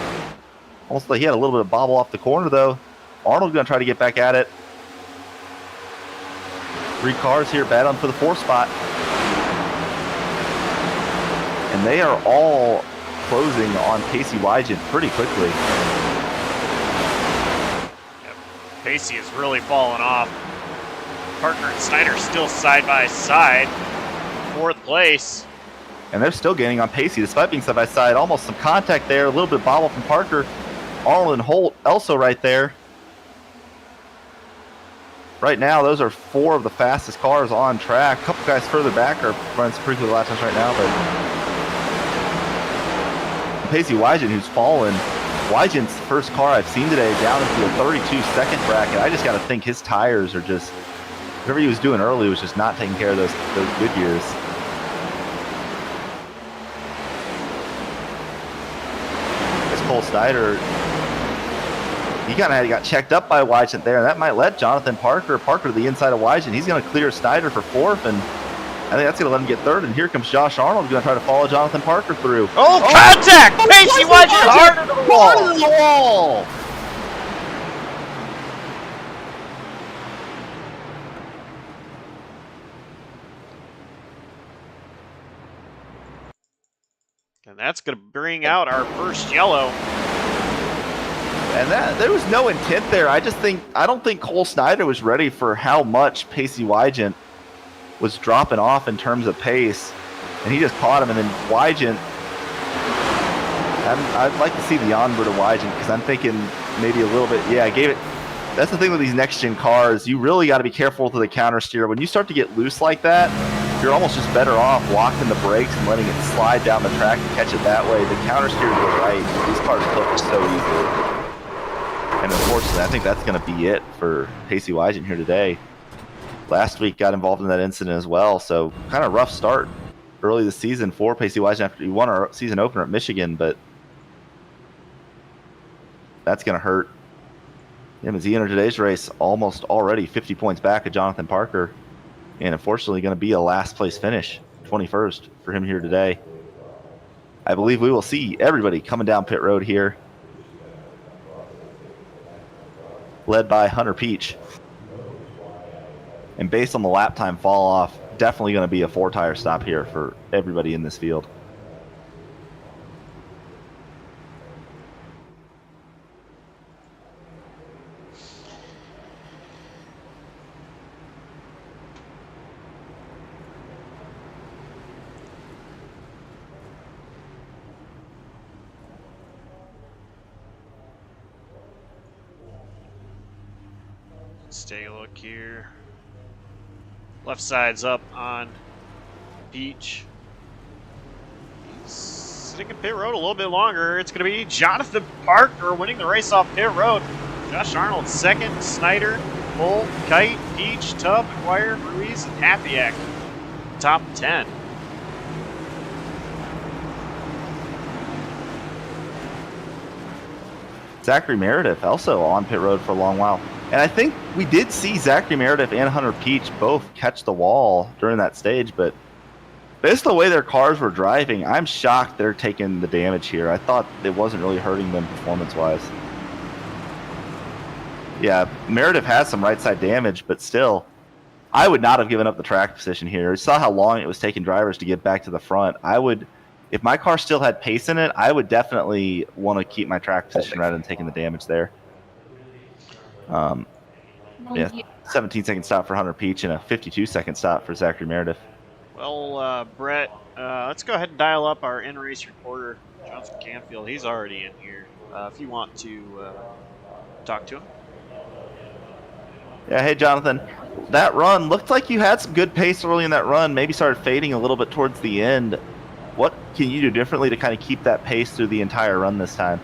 Almost like he had a little bit of bobble off the corner, though. Arnold going to try to get back at it. 3 cars here battling for the 4th spot. And they are all closing on Casey Wygant pretty quickly. Yep. Pacey is really falling off. Parker and Snyder still side by side. 4th place. And they're still gaining on Pacey despite being side by side. Almost some contact there. A little bit of bobble from Parker. Arnold and Holt also right there. Right now, those are 4 of the fastest cars on track. A couple guys further back are running some pretty good lap times right now, but Pacey Wygant, who's fallen. Wygant's first car I've seen today down into a 32-second bracket. I just got to think his tires are just, whatever he was doing early was just not taking care of those Goodyears. Cole Snyder, he kind of got checked up by Wygant there, and that might let Jonathan Parker to the inside of Wygant. He's going to clear Snyder for 4th, and I think that's going to let him get 3rd. And here comes Josh Arnold, going to try to follow Jonathan Parker through. Oh, contact! Pacey Wygant hard to the wall. And that's going to bring out our first yellow. And there was no intent there. I don't think Cole Snyder was ready for how much Pacey Wygant was dropping off in terms of pace. And he just caught him. And then Wygant, I'd like to see the onboard of Wygant because I'm thinking maybe a little bit, yeah, I gave it. That's the thing with these next-gen cars. You really got to be careful to the counter steer. When you start to get loose like that, you're almost just better off locking the brakes and letting it slide down the track and catch it that way. The counter steer to the right, these cars cook so easily. And unfortunately, I think that's going to be it for Pacey Wygant here today. Last week got involved in that incident as well, so kind of rough start early this season for Pacey Wygant after he won our season opener at Michigan, but that's going to hurt him as he entered today's race almost already 50 points back of Jonathan Parker. And unfortunately going to be a last place finish, 21st for him here today. I believe we will see everybody coming down pit road here, led by Hunter Peach. And based on the lap time fall off, definitely going to be a 4-tire stop here for everybody in this field. Let's take a look here. Left side's up on Peach. He's sitting in pit road a little bit longer. It's going to be Jonathan Parker winning the race off pit road. Josh Arnold second, Snyder, Bull, Kite, Peach, Tubb, McGuire, Ruiz, and Hapiak. Top 10. Zachary Meredith also on pit road for a long while. And I think we did see Zachary Meredith and Hunter Peach both catch the wall during that stage, but based on the way their cars were driving, I'm shocked they're taking the damage here. I thought it wasn't really hurting them performance-wise. Yeah, Meredith has some right-side damage, but still, I would not have given up the track position here. You saw how long it was taking drivers to get back to the front. I would, if my car still had pace in it, I would definitely want to keep my track position rather than taking the damage there. Yeah, 17-second stop for Hunter Peach and a 52-second stop for Zachary Meredith. Well, Brett, let's go ahead and dial up our in-race reporter, Jonathan Canfield. He's already in here. If you want to talk to him. Yeah, hey, Jonathan. That run looked like you had some good pace early in that run, maybe started fading a little bit towards the end. What can you do differently to kind of keep that pace through the entire run this time?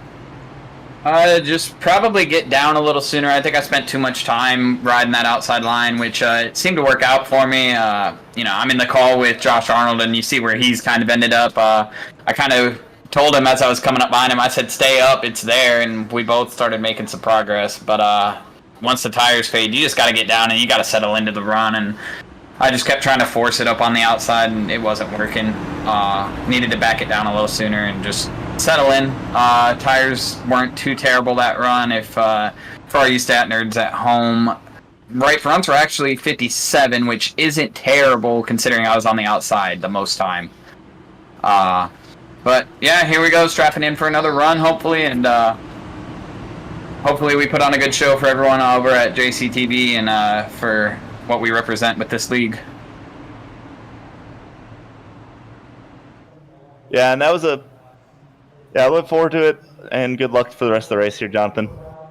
Just probably get down a little sooner. I think I spent too much time riding that outside line, which it seemed to work out for me. You know, I'm in the call with Josh Arnold, and you see where he's kind of ended up. I kind of told him as I was coming up behind him, I said, stay up, it's there, and we both started making some progress. But once the tires fade, you just got to get down, and you got to settle into the run. And I just kept trying to force it up on the outside, and it wasn't working. Needed to back it down a little sooner and just settle in. Tires weren't too terrible that run. If for all you stat nerds at home, right fronts were actually 57, which isn't terrible considering I was on the outside the most time. But yeah, here we go, strapping in for another run, hopefully, and hopefully we put on a good show for everyone over at JCTV and for what we represent with this league. Yeah, and that was I look forward to it, and good luck for the rest of the race here, Jonathan.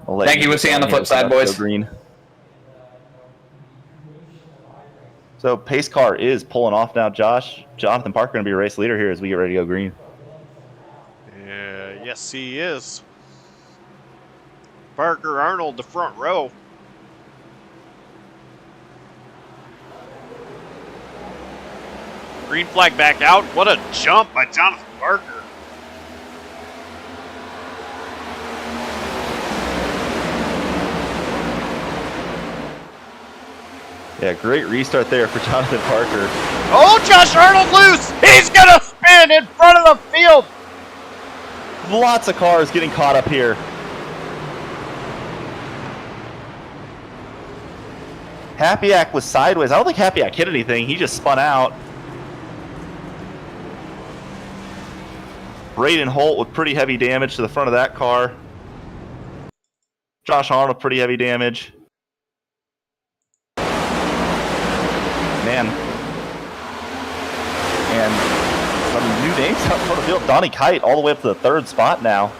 Thank you. We'll see you on the flip side, boys. Green. So pace car is pulling off now, Josh. Jonathan Parker going to be a race leader here as we get ready to go green. Yes, he is. Parker Arnold, the front row. Green flag back out. What a jump by Jonathan Parker. Yeah, great restart there for Jonathan Parker. Oh, Josh Arnold loose! He's gonna spin in front of the field! Lots of cars getting caught up here. Happyack was sideways. I don't think Happyack hit anything. He just spun out. Braden Holt with pretty heavy damage to the front of that car. Josh Arnold, pretty heavy damage. Man. And some new names up for the field. Donnie Kite all the way up to the 3rd spot now.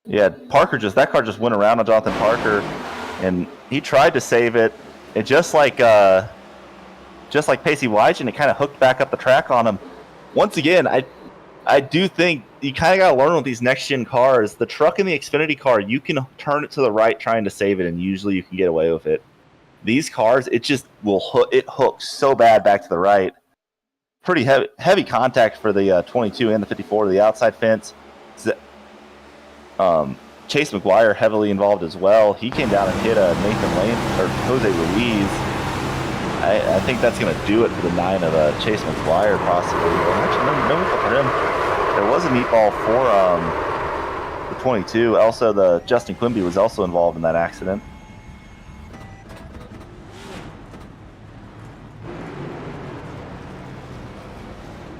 Yeah, that car just went around on Jonathan Parker, and he tried to save it. It just like Pacey Wygen, it kind of hooked back up the track on him. Once again, I do think you kind of got to learn with these next-gen cars. The truck and the Xfinity car, you can turn it to the right trying to save it, and usually you can get away with it. These cars, it just it hooks so bad back to the right. Pretty heavy contact for the 22 and the 54 to the outside fence. Chase McGuire heavily involved as well. He came down and hit Nathan Lane or Jose Ruiz. I think that's going to do it for the 9 of Chase McGuire, possibly. Actually, no meatball for him. There was a meatball for the 22. Also, the Justin Quimby was also involved in that accident.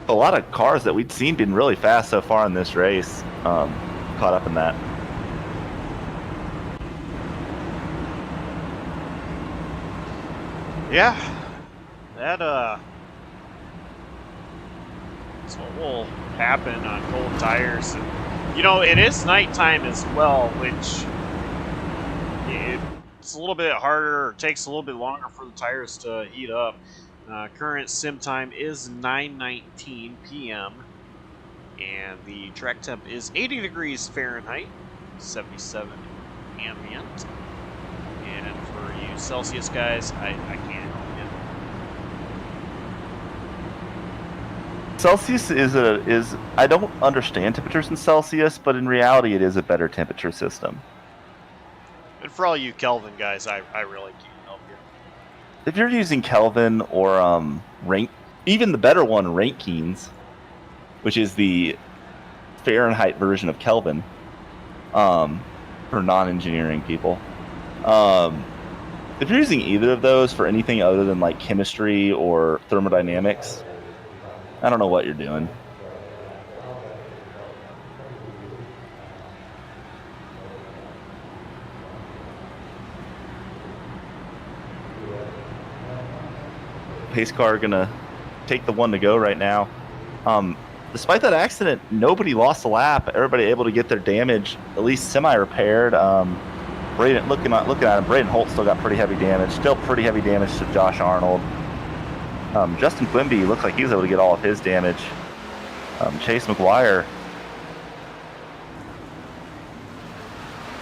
A lot of cars that we'd seen been really fast so far in this race. Caught up in that. Yeah, that's what will happen on cold tires. And, you know, it is nighttime as well, which it's a little bit harder, or takes a little bit longer for the tires to heat up. Current sim time is 9:19 p.m. and the track temp is 80 degrees Fahrenheit, 77 ambient. And for you Celsius guys, I can't help you. Celsius is I don't understand temperatures in Celsius, but in reality it is a better temperature system. And for all you Kelvin guys, I really can't help you. If you're using Kelvin or rank, even the better one, Rankines, which is the Fahrenheit version of Kelvin, for non-engineering people. If you're using either of those for anything other than like chemistry or thermodynamics, I don't know what you're doing. Pace car gonna take the one to go right now. Despite that accident, nobody lost a lap. Everybody able to get their damage at least semi-repaired. Braden, looking at him, Braden Holt still got pretty heavy damage. Still pretty heavy damage to Josh Arnold. Justin Quimby looks like he was able to get all of his damage. Chase McGuire,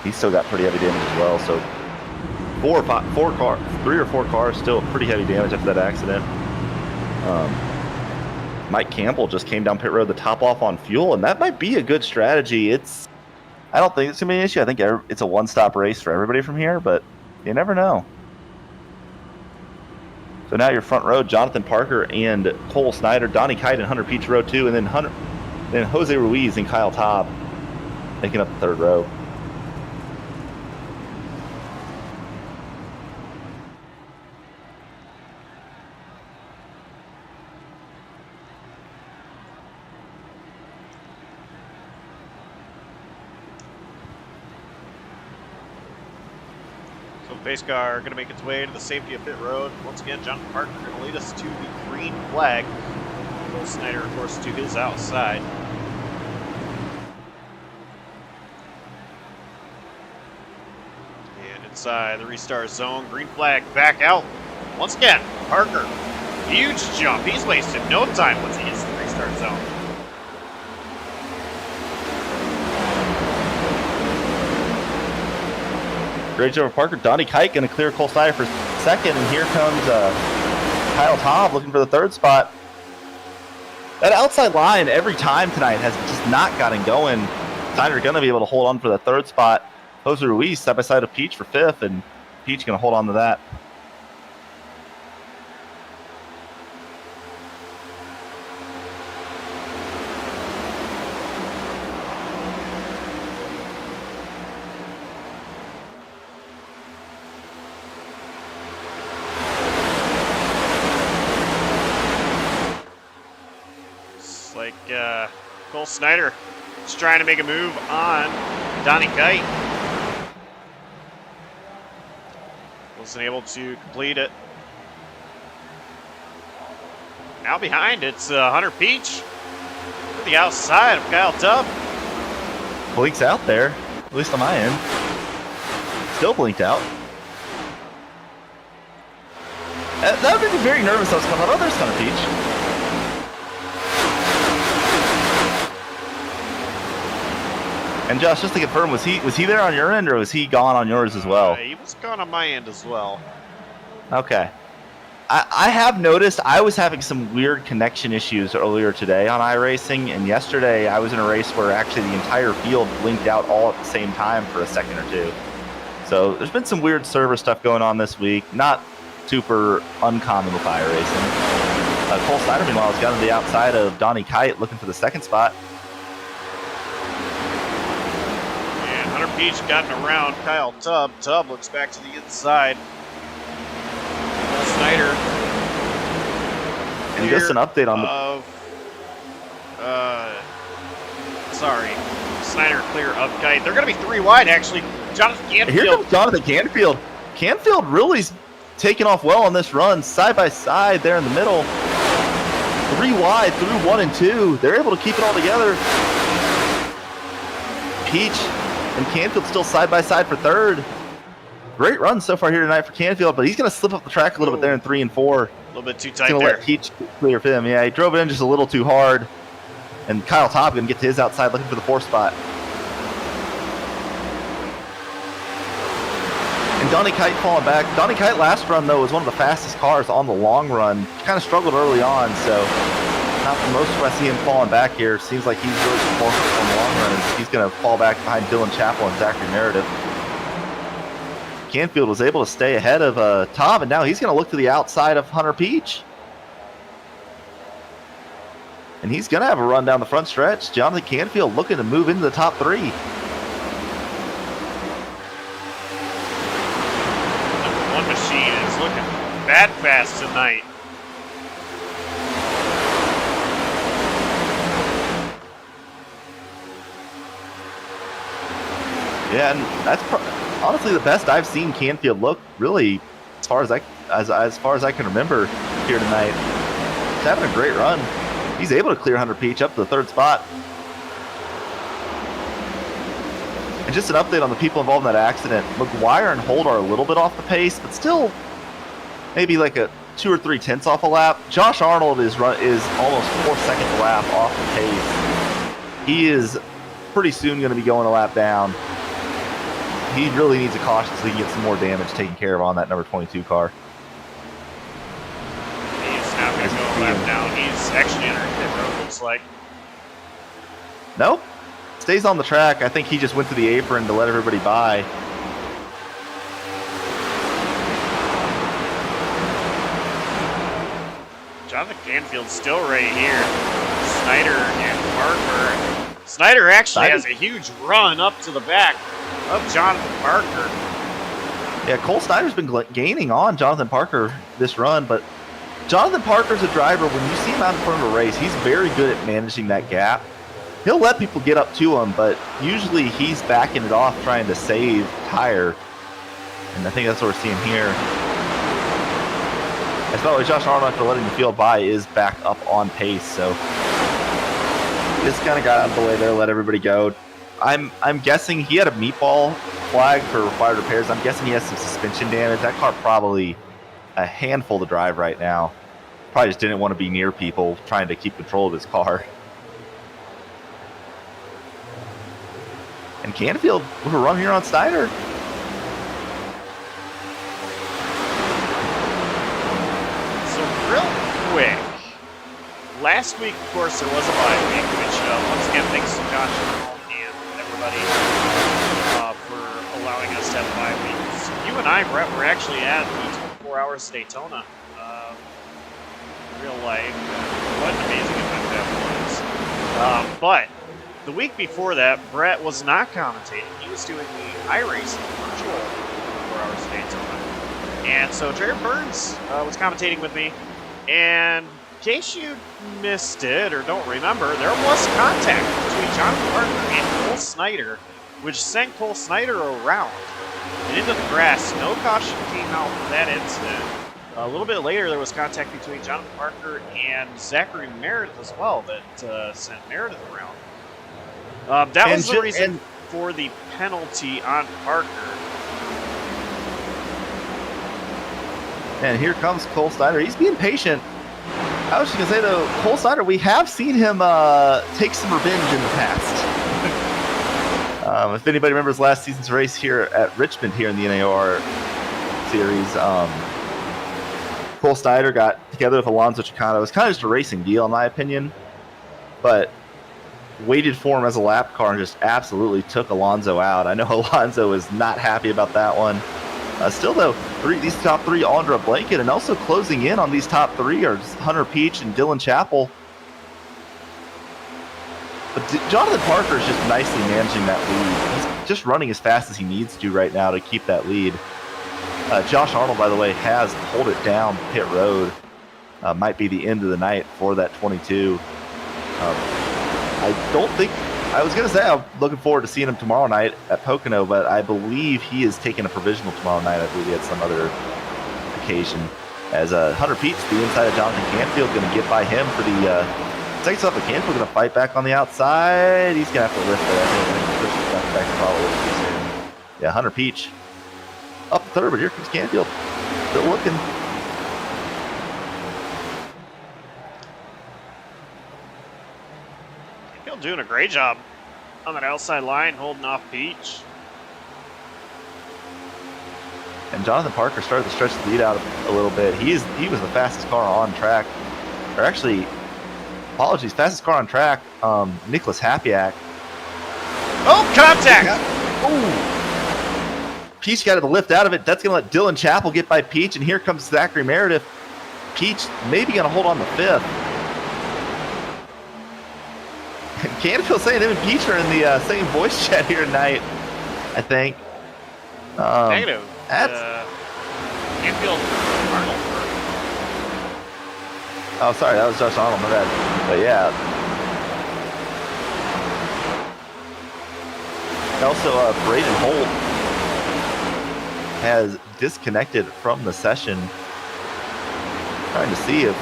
he's still got pretty heavy damage as well. So 3 or 4 cars still pretty heavy damage after that accident. Mike Campbell just came down pit road to top off on fuel, and that might be a good strategy. I don't think it's going to be an issue. I think it's a one-stop race for everybody from here, but you never know. So now your front row, Jonathan Parker and Cole Snyder, Donnie Kite and Hunter Peach row 2, and then Jose Ruiz and Kyle Taub making up the third row. Pace car going to make its way to the safety of pit road. Once again, Jonathan Parker going to lead us to the green flag. Cole Snyder, of course, to his outside. And inside the restart zone, green flag back out. Once again, Parker, huge jump. He's wasted no time once he gets to the restart zone. Great job, Parker. Donnie Kite going to clear Cole Snyder for second, and here comes Kyle Taub looking for the third spot. That outside line every time tonight has just not gotten going. Snyder going to be able to hold on for the third spot. Jose Ruiz side by side of Peach for fifth, and Peach going to hold on to that. Cole Snyder is trying to make a move on Donnie Kite. Wasn't able to complete it. Now behind, it's Hunter Peach to the outside of Kyle Taub. Blinks out there, at least on my end. Still blinked out. That would make me very nervous. I was coming out. Oh, there's Hunter Peach. And Josh, just to confirm, was he there on your end, or was he gone on yours as well? He was gone on my end as well. Okay. I have noticed I was having some weird connection issues earlier today on iRacing, and yesterday I was in a race where actually the entire field blinked out all at the same time for a second or two. So there's been some weird server stuff going on this week. Not super uncommon with iRacing. Cole Snyder, meanwhile, has gotten to the outside of Donnie Kite looking for the second spot. Hunter Peach gotten around Kyle Taub. Taub looks back to the inside. Snyder. And just an update on sorry. Snyder clear of Kite. They're going to be 3 wide, actually. Jonathan Canfield. Here comes Jonathan Canfield. Canfield really taking off well on this run. Side by side there in the middle. 3 wide through 1 and 2. They're able to keep it all together. Peach and Canfield still side by side for third. Great run so far here tonight for Canfield, but he's going to slip up the track a little bit there in 3 and 4. A little bit too tight there. He's going to let Peach clear of him. Yeah, he drove it in just a little too hard. And Kyle Taub going to get to his outside looking for the 4th spot. And Donnie Kite falling back. Donnie Kite last run, though, was one of the fastest cars on the long run. Kind of struggled early on, so not for most of us see him falling back here. Seems like he's really performing on the long run, and he's going to fall back behind Dylan Chappell and Zachary Meredith. Canfield was able to stay ahead of Taub, and now he's going to look to the outside of Hunter Peach. And he's going to have a run down the front stretch. Jonathan Canfield looking to move into the top 3. Number 1 machine is looking bad fast tonight. Yeah, and that's honestly the best I've seen Canfield look, really, as far as I can remember here tonight. He's having a great run. He's able to clear Hunter Peach up to the 3rd spot. And just an update on the people involved in that accident. McGuire and Holt are a little bit off the pace, but still maybe like a 2 or 3 tenths off a lap. Josh Arnold is almost 4 seconds a lap off the pace. He is pretty soon going to be going a lap down. He really needs a caution so he can get some more damage taken care of on that number 22 car. He's now going to go a lap down. He's actually entering pit road, looks like. Nope. Stays on the track. I think he just went to the apron to let everybody by. Jonathan Canfield's still right here. Snyder and Parker. Snyder actually has a huge run up to the back of Jonathan Parker. Yeah, Cole Snyder's been gaining on Jonathan Parker this run, but Jonathan Parker's a driver. When you see him out in front of a race, he's very good at managing that gap. He'll let people get up to him, but usually he's backing it off trying to save tire. And I think that's what we're seeing here. As well as Josh Arnold, after letting the field by, is back up on pace. So just kind of got out of the way there, let everybody go. I'm guessing he had a meatball flag for required repairs. I'm guessing he has some suspension damage. That car probably a handful to drive right now. Probably just didn't want to be near people trying to keep control of his car. And Canfield with a run here on Snyder. So real quick, last week, of course, there was a bye week, which once again, thanks to Josh and everybody for allowing us to have a bye week. So you and I, Brett, were actually at the 24 Hours Daytona. Real life. What an amazing event that was. But the week before that, Brett was not commentating. He was doing the iRacing virtual 24 Hours Daytona. And so Jared Burns was commentating with me. And in case you missed it or don't remember, there was contact between Jonathan Parker and Cole Snyder, which sent Cole Snyder around and into the grass. No caution came out for that incident. A little bit later, there was contact between Jonathan Parker and Zachary Meredith as well that sent Meredith around. That was the reason for the penalty on Parker. And here comes Cole Snyder. He's being patient. I was just going to say, though, Cole Snyder, we have seen him take some revenge in the past. If anybody remembers last season's race here at Richmond here in the NAOR series, Cole Snyder got together with Alonso Chicano. It was kind of just a racing deal, in my opinion, but waited for him as a lap car and just absolutely took Alonso out. I know Alonso was not happy about that one. Still, though, these top three all under a blanket, and also closing in on these top three are Hunter Peach and Dylan Chappell. But Jonathan Parker is just nicely managing that lead. He's just running as fast as he needs to right now to keep that lead. Josh Arnold, by the way, has pulled it down pit road. Might be the end of the night for that 22. I don't think... I was going to say I'm looking forward to seeing him tomorrow night at Pocono, but I believe he is taking a provisional tomorrow night. I believe he had some other occasion. As Hunter Peach, the inside of Jonathan Canfield, going to get by him for the second stop. But Canfield going to fight back on the outside. He's going to have to lift it. I think push the back probably soon. Yeah, Hunter Peach up third, but here comes Canfield. Still looking. Canfield doing a great job on that outside line, holding off Peach. And Jonathan Parker started to stretch the lead out a little bit. He was the fastest car on track. Or actually, apologies, fastest car on track, Nicholas Hapiak. Oh, contact! Ooh. Peach got to lift out of it. That's going to let Dylan Chappell get by Peach, and here comes Zachary Meredith. Peach maybe going to hold on the fifth. And Canfield saying him and Peach are in the same voice chat here tonight, I think. Negative. That's... Canfield Arnold. Oh, sorry, that was Josh Arnold, my bad. But yeah. Also, Braden Holt has disconnected from the session. Trying to see if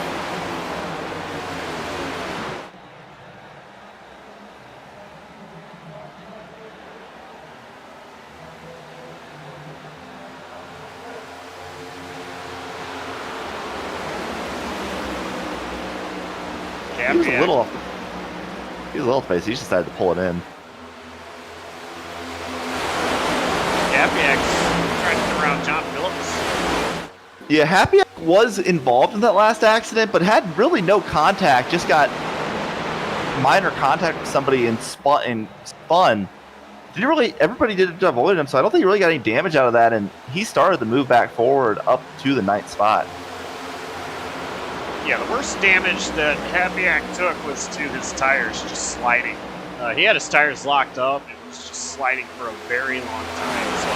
he was a little off. He was a little face. He just decided to pull it in. Hapiak's trying to get around John Phillips. Yeah, Hapiak was involved in that last accident, but had really no contact. Just got minor contact with somebody and spun. Didn't really. Everybody did avoid him, so I don't think he really got any damage out of that. And he started to move back forward up to the 9th spot. Yeah, the worst damage that Happyack took was to his tires just sliding. He had his tires locked up. It was just sliding for a very long time. So,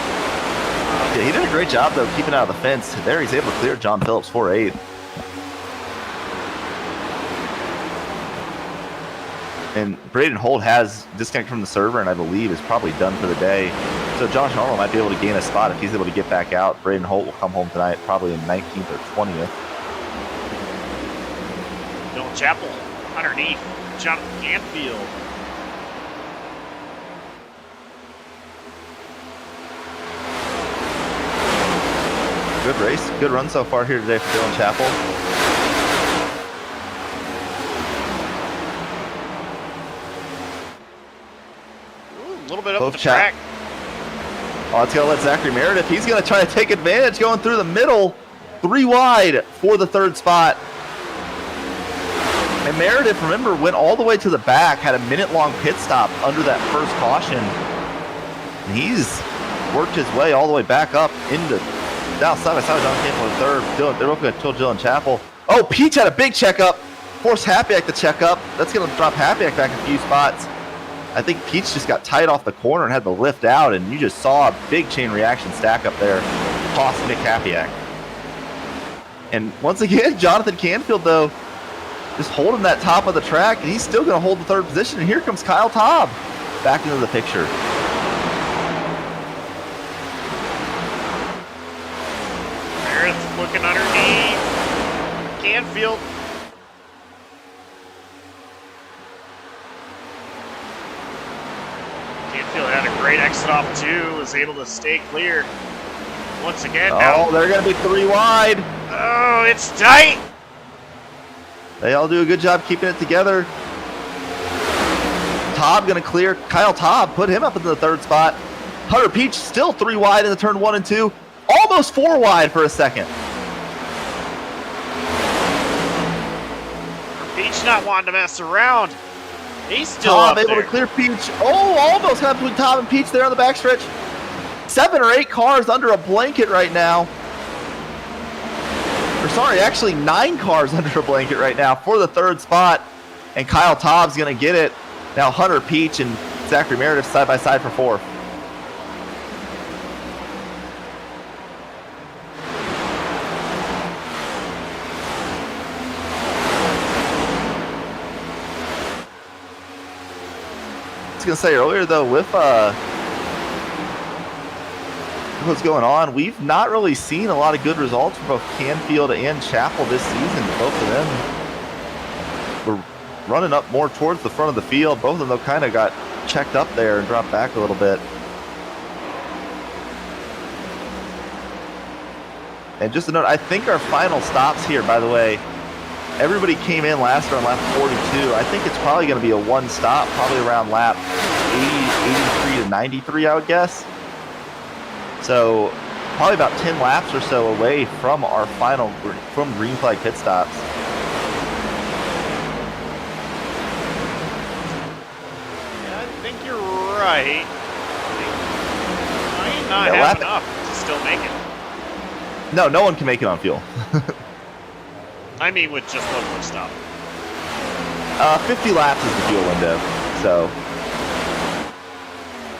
yeah, he did a great job, though, keeping out of the fence. There he's able to clear John Phillips 4-8. And Braden Holt has disconnected from the server and I believe is probably done for the day. So Josh Arnold might be able to gain a spot if he's able to get back out. Braden Holt will come home tonight probably in 19th or 20th. Dylan Chapel underneath Jonathan Canfield. Good race. Good run so far here today for Dylan Chapel. A little bit up the track. Oh, it's going to let Zachary Meredith. He's going to try to take advantage going through the middle. 3 wide for the 3rd spot. And Meredith, remember, went all the way to the back, had a minute-long pit stop under that first caution. And he's worked his way all the way back up into down side by side with John Campbell in 3rd. They're both going to kill Dylan Chapel. Oh, Peach had a big checkup. Forced Happyack to check up. That's going to drop Happyack back a few spots. I think Peach just got tight off the corner and had to lift out, and you just saw a big chain reaction stack up there, toss Nick Happyack. And once again, Jonathan Canfield, though, just holding that top of the track, and he's still going to hold the 3rd position. And here comes Kyle Taub back into the picture. Meredith looking underneath Canfield. Canfield had a great exit off 2, was able to stay clear. Once again, now. Oh, they're going to be 3 wide. Oh, it's tight. They all do a good job keeping it together. Taub going to clear. Kyle Taub put him up into the 3rd spot. Hunter Peach still 3 wide in the turn 1 and 2. Almost 4 wide for a second. Peach not wanting to mess around. He's still Taub up able there. to clear Peach. Oh, almost got between Taub and Peach there on the backstretch. 7 or 8 cars under a blanket right now. Or sorry, actually 9 cars under a blanket right now for the 3rd spot. And Kyle Taub's going to get it. Now Hunter Peach and Zachary Meredith side by side for 4th. I was going to say earlier, though, with what's going on, we've not really seen a lot of good results from both Canfield and Chapel this season. Both of them were running up more towards the front of the field. Both of them kind of got checked up there and dropped back a little bit. And just a note, I think our final stops here, by the way, everybody came in last on lap 42. I think it's probably going to be a 1 stop, probably around lap 83 to 93, I would guess. So probably about 10 laps or so away from our final, from green flag pit stops. Yeah, I think you're right. I might not have enough to still make it. No, no one can make it on fuel. I mean, with just 1 more stop. 50 laps is the fuel window, so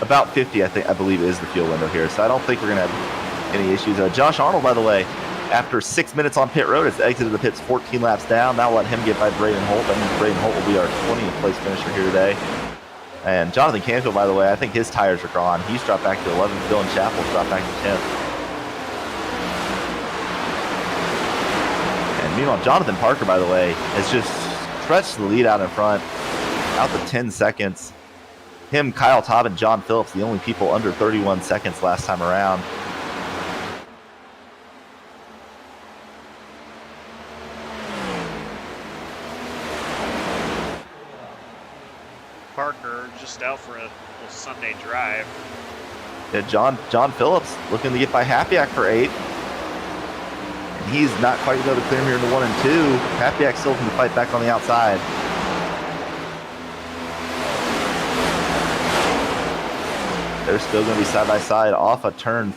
about 50, I believe, is the fuel window here. So I don't think we're gonna have any issues. Josh Arnold, by the way, after 6 minutes on pit road, has exited the pits 14 laps down. Now let him get by Braden Holt. I mean, Braden Holt will be our 20th place finisher here today. And Jonathan Canfield, by the way, I think his tires are gone. He's dropped back to 11th. Dylan Chapel's dropped back to 10th. Meanwhile, Jonathan Parker, by the way, has just stretched the lead out in front, out to 10 seconds. Him, Kyle Taub, and John Phillips, the only people under 31 seconds last time around. Parker just out for a little Sunday drive. Yeah, John Phillips looking to get by Happyack for 8. He's not quite able to clear him here into 1 and 2. Happyack still can fight back on the outside. They're still going to be side by side off a turn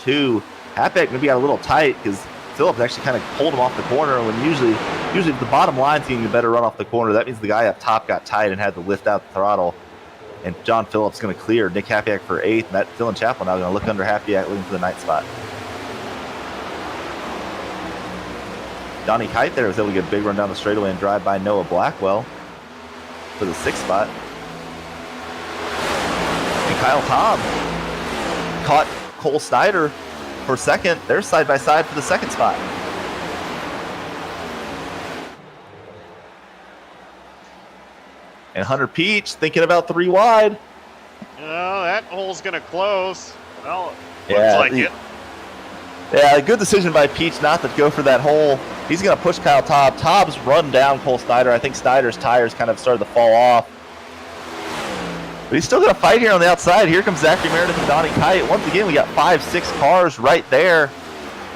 2. Happyack maybe got a little tight because Phillips actually kind of pulled him off the corner when usually Usually if the bottom line's getting a better run off the corner, that means the guy up top got tight and had to lift out the throttle. And John Phillips going to clear Nick Hapiak for 8th. And that Dylan Chappell now going to look under Hapiak, looking for the 9th spot. Donnie Kite there was able to get a big run down the straightaway and drive by Noah Blackwell for the 6th spot. And Kyle Taub caught Cole Snyder for 2nd. They're side by side for the 2nd spot. And Hunter Peach thinking about 3 wide. Oh, that hole's going to close. Well, yeah, looks like it. Yeah, good decision by Peach not to go for that hole. He's going to push Kyle Taub. Taub's run down Cole Snyder. I think Snyder's tires kind of started to fall off. But he's still going to fight here on the outside. Here comes Zachary Meredith and Donnie Kite. Once again, we got 5-6 cars right there.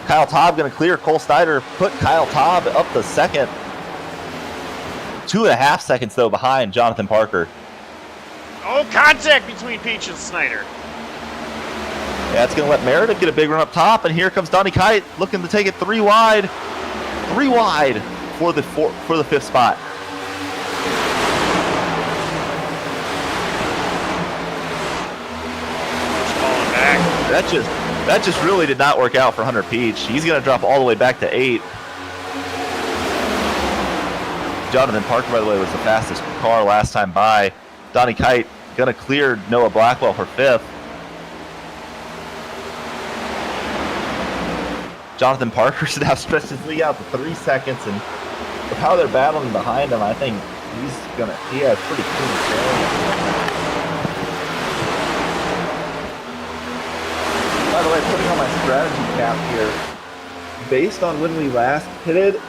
Kyle Taub going to clear Cole Snyder, put Kyle Taub up to 2nd. 2.5 seconds, though, behind Jonathan Parker. Oh, contact between Peach and Snyder. Yeah, it's going to let Meredith get a big run up top, and here comes Donnie Kite looking to take it 3 wide. 3 wide for the 5th spot. Falling back. That just really did not work out for Hunter Peach. He's going to drop all the way back to 8. Jonathan Parker, by the way, was the fastest car last time by. Donnie Kite going to clear Noah Blackwell for 5th. Jonathan Parker's now stretched his lead out to 3 seconds, and with how they're battling behind him, I think he has pretty clean sailing. By the way, putting on my strategy cap here, based on when we last pitted,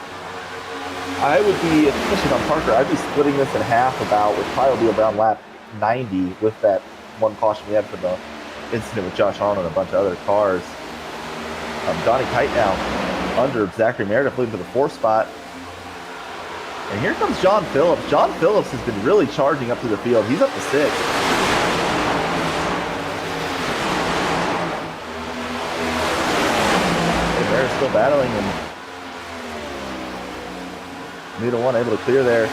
I would be, especially on Parker, I'd be splitting this in half about, would probably be around lap 90 with that one caution we had for the incident with Josh Arnold and a bunch of other cars. Donnie Kite now under Zachary Meredith, leading to the 4th spot. And here comes John Phillips. John Phillips has been really charging up to the field. He's up to 6th. And Meredith's still battling, and neither one able to clear there.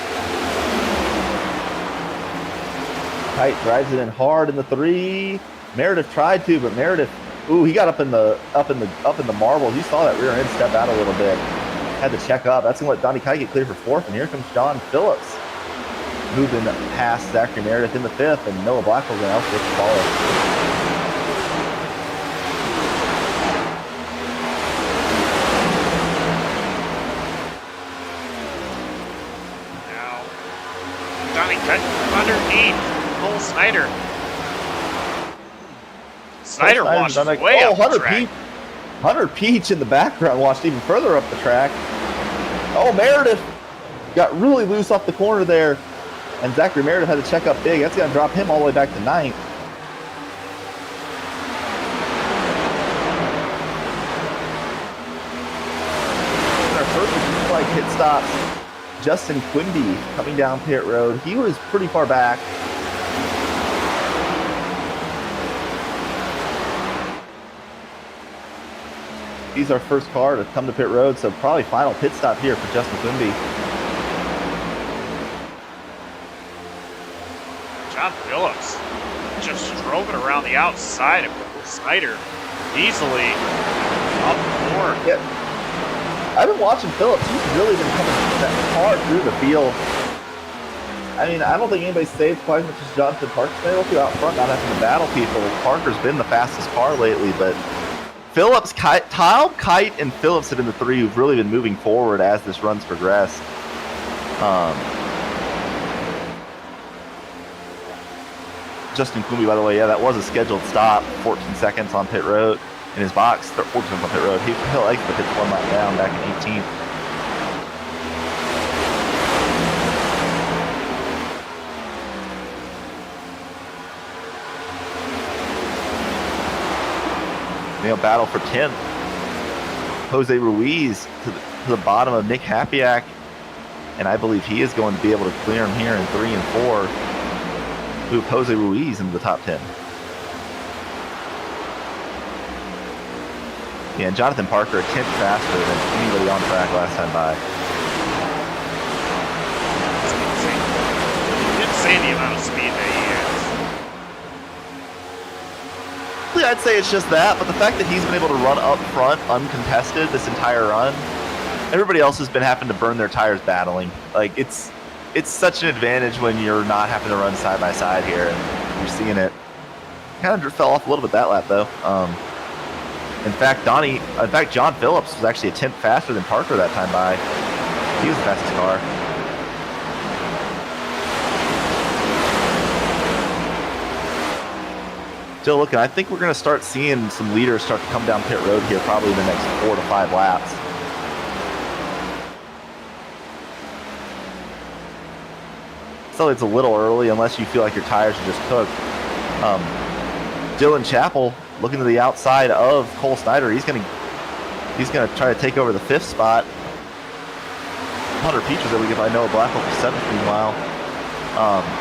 Kite drives it in hard in the 3. Meredith tried to, but Meredith, he got up in the marbles. You saw that rear end step out a little bit. Had to check up. That's gonna let Donnie Kite get clear for 4th, and here comes John Phillips moving past Zachary Meredith in the 5th, and Noah Blackwell's gonna help with the follow. Now, Donnie Kite underneath Cole Snyder. Snyder launched way up the track. Hunter Peach in the background launched even further up the track. Oh, Meredith got really loose off the corner there, and Zachary Meredith had to check up big. That's going to drop him all the way back to 9th. Our first like pit stops, Justin Quimby coming down pit road. He was pretty far back. He's our first car to come to pit road, so probably final pit stop here for Justin Quimby. John Phillips just drove it around the outside of Snyder easily up the board. Yeah. I've been watching Phillips. He's really been coming that hard through the field. I mean, I don't think anybody saved quite as much as Jonathan Parker's been able to out front, not having to battle people. Parker's been the fastest car lately, but Phillips, Taub, Kite, and Phillips have been the 3 who've really been moving forward as this run's progressed. Justin Quimby, by the way, yeah, that was a scheduled stop. 14 seconds on pit road in his box. 14 seconds on pit road. He liked the pit 1 lap down back in 18th. Battle for 10th. Jose Ruiz to the bottom of Nick Hapiak, and I believe he is going to be able to clear him here in 3 and 4. Move Jose Ruiz into the top 10. Yeah, and Jonathan Parker a tenth faster than anybody on track last time by. insane the amount of speed that he has. I'd say it's just that, but the fact that he's been able to run up front uncontested this entire run, everybody else has been having to burn their tires battling. Like, it's such an advantage when you're not having to run side by side here, and you're seeing it. Kind of fell off a little bit that lap though. In fact, John Phillips was actually a tenth faster than Parker that time by. He was the fastest car. Still looking. I think we're going to start seeing some leaders start to come down pit road here probably in the next 4 to 5 laps. So it's a little early unless you feel like your tires are just cooked. Dylan Chappell looking to the outside of Cole Snyder. He's gonna try to take over the 5th spot. Hunter Peach was able to get by Noah Blackwell for 7th meanwhile.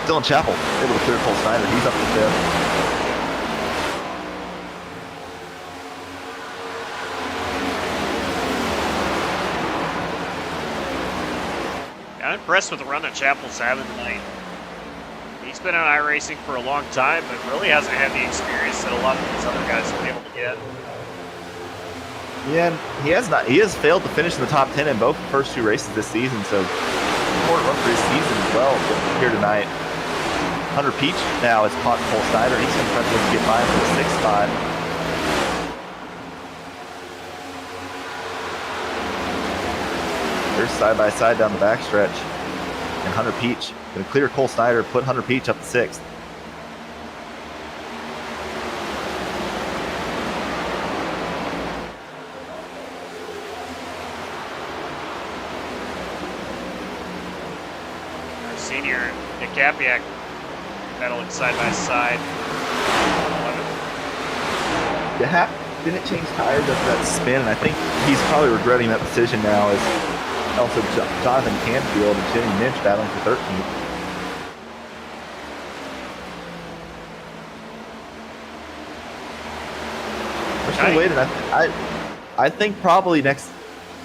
Dylan Chappell able to clear Cole Snyder. He's up to 5th. I'm impressed with the run that Chappell's having tonight. He's been on iRacing for a long time, but really hasn't had the experience that a lot of these other guys have been able to get. Yeah, he has not. He has failed to finish in the top 10 in both the first 2 races this season, so important run for his season as well here tonight. Hunter Peach now has caught Cole Snyder. He's going to try to get by him for the 6th spot. They're side by side down the backstretch, and Hunter Peach going to clear Cole Snyder, put Hunter Peach up to 6th. Our senior, Nick Capiak, battling side by side. Yeah, didn't change tires after that spin, and I think he's probably regretting that decision now. As also Jonathan Canfield and Jenny Minch battling for 13th. We're still waiting. I think probably next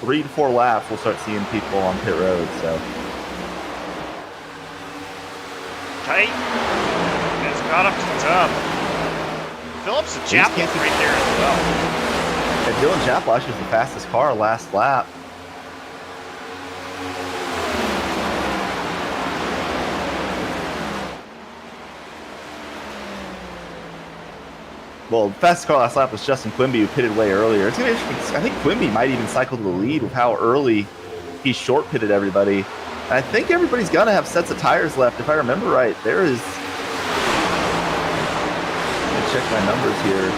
3 to 4 laps we'll start seeing people on pit road. So Tight. It's got up to the top. Phillips and Chappell right there as well. And Dylan Chappell actually was the fastest car last lap. Well, the fastest car last lap was Justin Quimby, who pitted way earlier. It's going to be interesting. I think Quimby might even cycle to the lead with how early he short pitted everybody. And I think everybody's going to have sets of tires left. If I remember right, there is... Let me check my numbers here.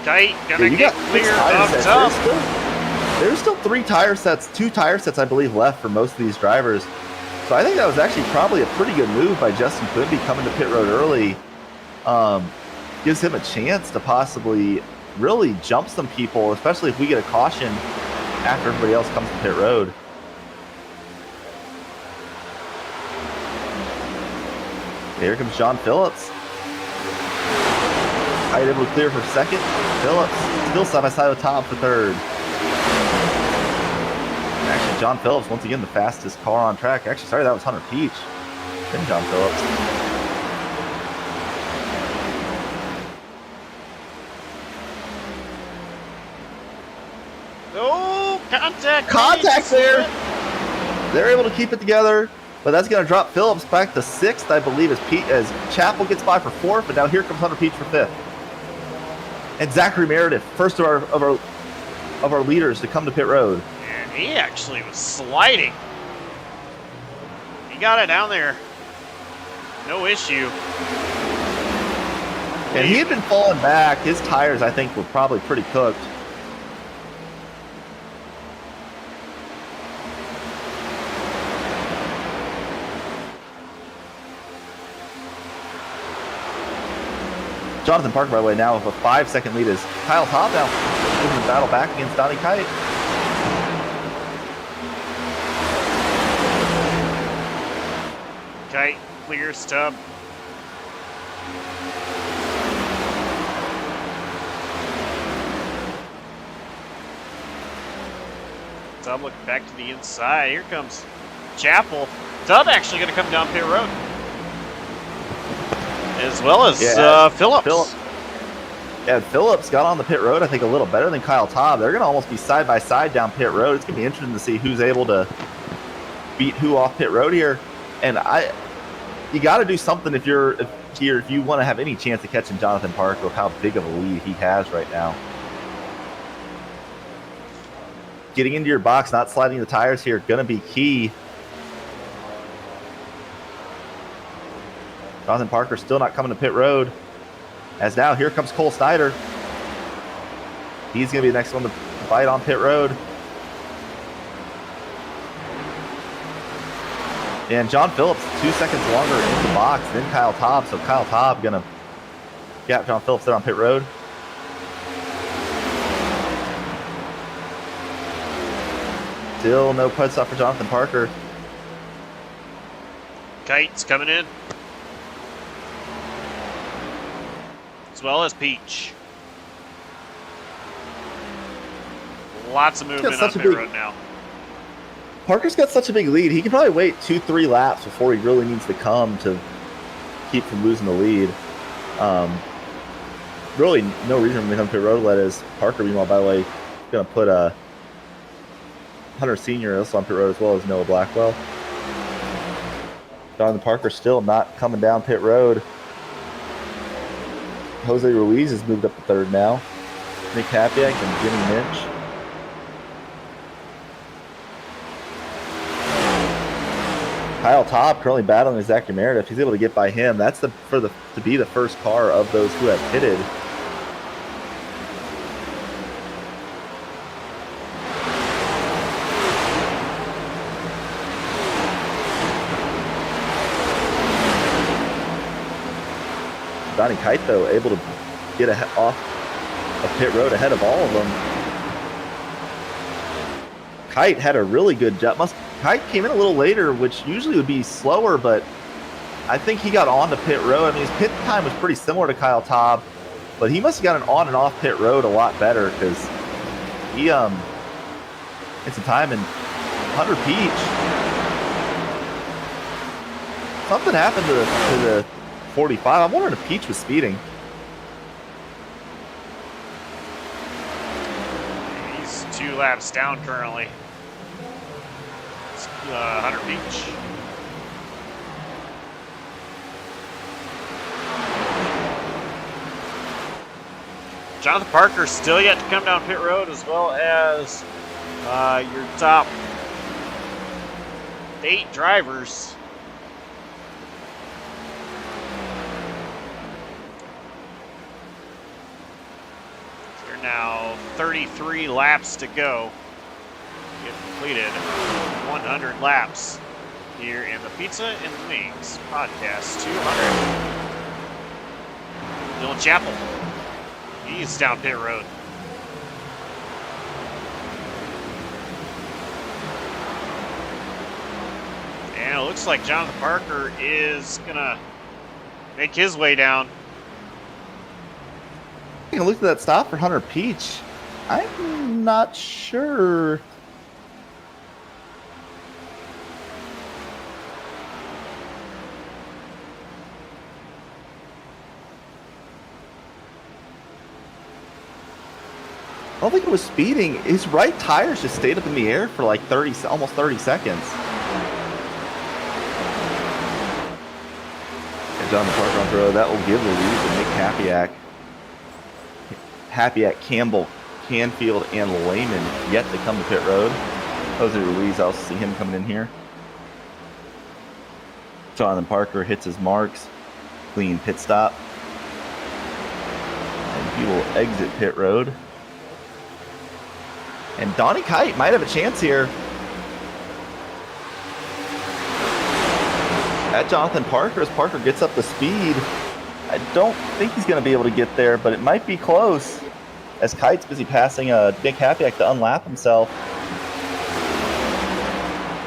Tight, gonna get clear up top. There's still 3 tire sets, 2 tire sets, I believe, left for most of these drivers. So I think that was actually probably a pretty good move by Justin Quimby coming to pit road early. Gives him a chance to possibly really jump some people, especially if we get a caution after everybody else comes to pit road. Here comes John Phillips. Tight able to clear for 2nd. Phillips still side by side with Tom for 3rd. Actually, John Phillips once again the fastest car on track. Actually, sorry, that was Hunter Peach. Then John Phillips. Oh, contact! Contact there. They're able to keep it together, but that's going to drop Phillips back to 6th, I believe, as Chappell gets by for 4th, but now here comes Hunter Peach for 5th. And Zachary Meredith, first of our leaders to come to pit road. And he actually was sliding. He got it down there. No issue. And he had been falling back. His tires, I think, were probably pretty cooked. Jonathan Parker, by the way, now with a 5-second lead is Kyle Hobb now moving the battle back against Donnie Kite. Kite clears Tubb. Tubb looking back to the inside. Here comes Chappell. Tubb actually going to come down pit road. as well as Phillips. Yeah, Phillips got on the pit road, I think, a little better than Kyle Taub. They're going to almost be side by side down pit road. It's going to be interesting to see who's able to beat who off pit road here. And you got to do something if you want to have any chance of catching Jonathan Parker with how big of a lead he has right now. Getting into your box, not sliding the tires here, going to be key. Jonathan Parker still not coming to pit road. As now, here comes Cole Snyder. He's going to be the next one to bite on pit road. And John Phillips, 2 seconds longer in the box than Kyle Taub. So Kyle Taub going to gap John Phillips there on pit road. Still no pit stop for Jonathan Parker. Kite's coming in. As well as Peach. Lots of movement on pit road now. Parker's got such a big lead. He can probably wait 2-3 laps before he really needs to come to keep from losing the lead. Really, no reason for him to come to pit road. That is Parker. Meanwhile, by the way, going to put Hunter Senior also on pit road as well as Noah Blackwell. Jonathan Parker still not coming down pit road. Jose Ruiz has moved up to third now. Nick Hapiak and Jimmy Minch. Kyle Taub currently battling with Zachary Meredith. He's able to get by him. That's to be the first car of those who have pitted. Donnie Kite, though, able to get off of pit road ahead of all of them. Kite had a really good job. Kite came in a little later, which usually would be slower, but I think he got on to pit road. I mean, his pit time was pretty similar to Kyle Taub, but he must have gotten on and off pit road a lot better because he had some time. And Hunter Peach, something happened to the 45. I'm wondering if Peach was speeding. He's 2 laps down currently. Hunter Peach. Jonathan Parker still yet to come down pit road, as well as your top 8 drivers. There are now 33 laps to go. Get completed 100 laps here in the Pizza and Wings Podcast 200. Dylan Chapel, he's down pit road. And it looks like Jonathan Parker is gonna make his way down. Taking a look at that stop for Hunter Peach. I'm not sure. I don't think it was speeding. His right tires just stayed up in the air for like almost 30 seconds. And John Parker on the road. That will give the lead to Nick Hapiak. Hapiak, Campbell, Canfield, and Lehman yet to come to pit road. Jose Ruiz, I'll see him coming in here. Jonathan Parker hits his marks. Clean pit stop. And he will exit pit road. And Donnie Kite might have a chance here. At Jonathan Parker, as Parker gets up to speed. I don't think he's going to be able to get there, but it might be close. As Kite's busy passing Nick Hapiak to unlap himself.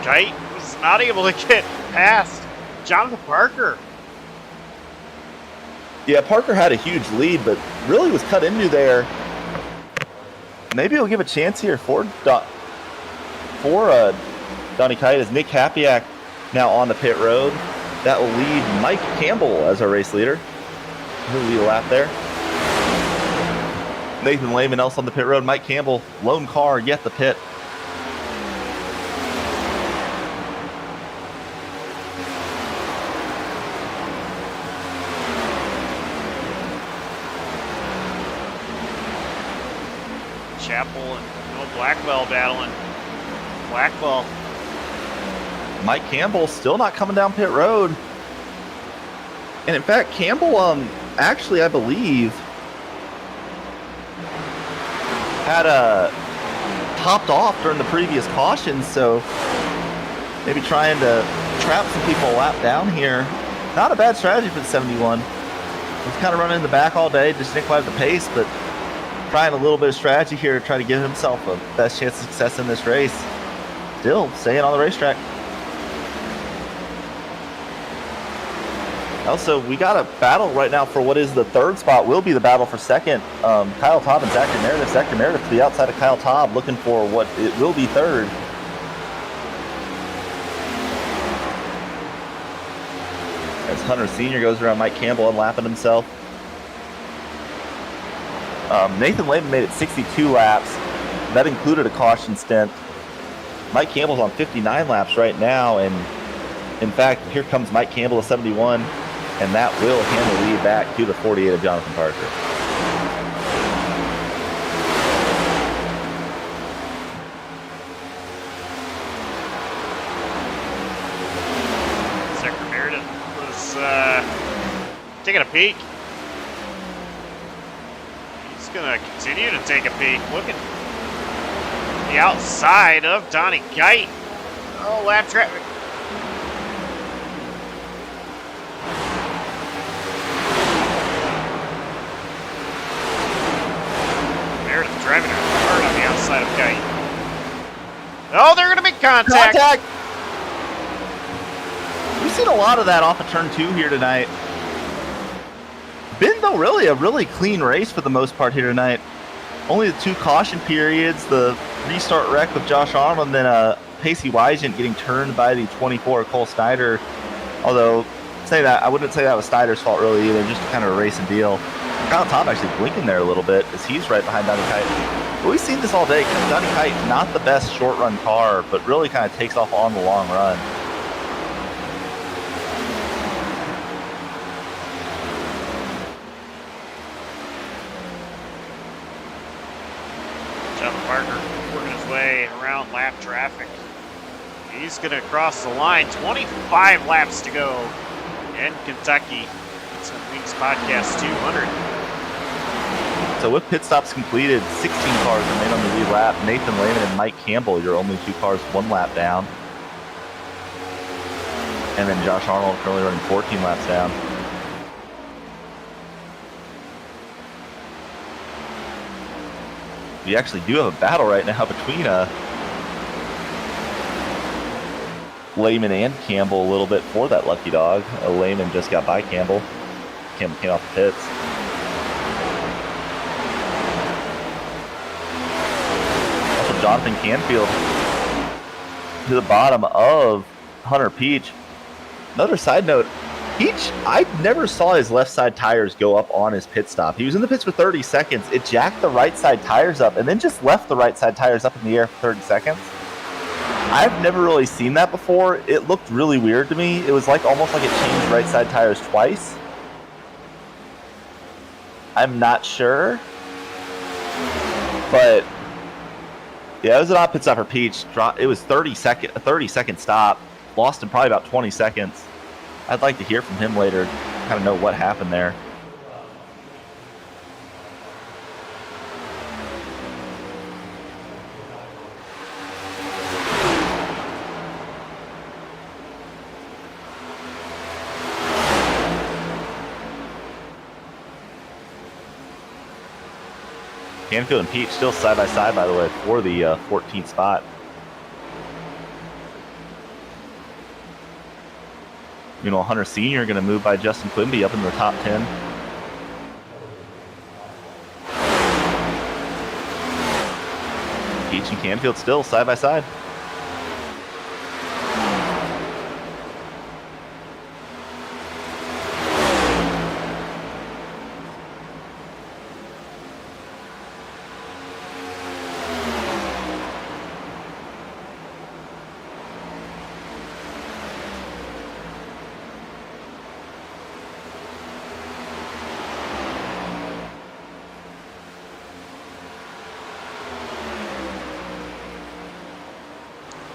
Kite was not able to get past Jonathan Parker. Yeah, Parker had a huge lead, but really was cut into there. Maybe he'll give a chance here for Donnie Kite as Nick Hapiak now on the pit road. That will lead Mike Campbell as our race leader. He'll lead a lap there. Nathan Lehman else on the pit road. Mike Campbell, lone car, yet the pit. Chapel and Blackwell battling. Blackwell. Mike Campbell still not coming down pit road. And in fact, Campbell, actually, I believe, had topped off during the previous caution, so maybe trying to trap some people a lap down here. Not a bad strategy for the 71. He's kind of running in the back all day, just didn't quite have the pace, but trying a little bit of strategy here to try to give himself a best chance of success in this race. Still staying on the racetrack. Also, we got a battle right now for what is the third spot, will be the battle for second. Kyle Taub and Zachary Meredith. Zachary Meredith to the outside of Kyle Taub, looking for what it will be third. As Hunter Sr. goes around Mike Campbell and lapping himself. Nathan Lehman made it 62 laps. That included a caution stint. Mike Campbell's on 59 laps right now, and in fact, here comes Mike Campbell at 71. And that will hand the lead back to the 48 of Jonathan Parker. Zachary Meredith was taking a peek. He's going to continue to take a peek. Looking the outside of Donnie Kite. Oh, lap traffic. Driving hard on the outside of Kite. Oh, they're going to make contact. We've seen a lot of that off of turn 2 here tonight. Been, though, really a really clean race for the most part here tonight. Only the 2 caution periods, the restart wreck with Josh Arnold, and then Pacey Wygant getting turned by the 24 Cole Snyder. Although, I wouldn't say that was Snyder's fault really either, just kind of a racing deal. Kyle Taub actually blinking there a little bit as he's right behind Donnie Kite. But we've seen this all day. Donnie Kite, not the best short run car, but really kind of takes off on the long run. Jonathan Parker working his way around lap traffic. He's going to cross the line. 25 laps to go in Kentucky. It's Wings Podcast 200. So with pit stops completed, 16 cars remain on the lead lap. Nathan Lehman and Mike Campbell, your only 2 cars 1 lap down. And then Josh Arnold currently running 14 laps down. We actually do have a battle right now between Lehman and Campbell a little bit for that lucky dog. Lehman just got by Campbell. Campbell came off the pits. Also, Jonathan Canfield to the bottom of Hunter Peach. Another side note, Peach, I never saw his left side tires go up on his pit stop. He was in the pits for 30 seconds. It jacked the right side tires up and then just left the right side tires up in the air for 30 seconds. I've never really seen that before. It looked really weird to me. It was like almost like it changed right side tires twice. I'm not sure. But yeah, it was an odd pit stop for Peach. It was a 30-second stop. Lost in probably about 20 seconds. I'd like to hear from him later, kind of know what happened there. Canfield and Peach still side by side, by the way, for the 14th spot. Meanwhile, Hunter Sr. going to move by Justin Quimby up in the top 10. Peach and Canfield still side by side.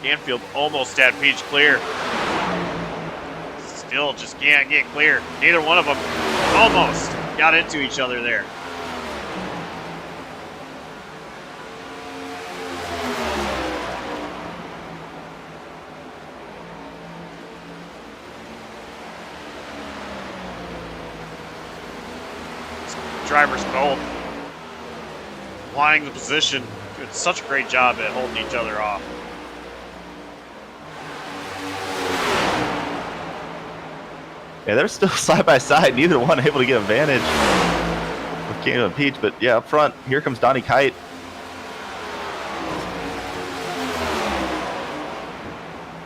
Canfield almost had Peach clear. Still just can't get clear. Neither one of them almost got into each other there. Drivers both flying the position, doing such a great job at holding each other off. Yeah, they're still side by side. Neither one able to get advantage with Canfield and Peach. But yeah, up front, here comes Donnie Kite.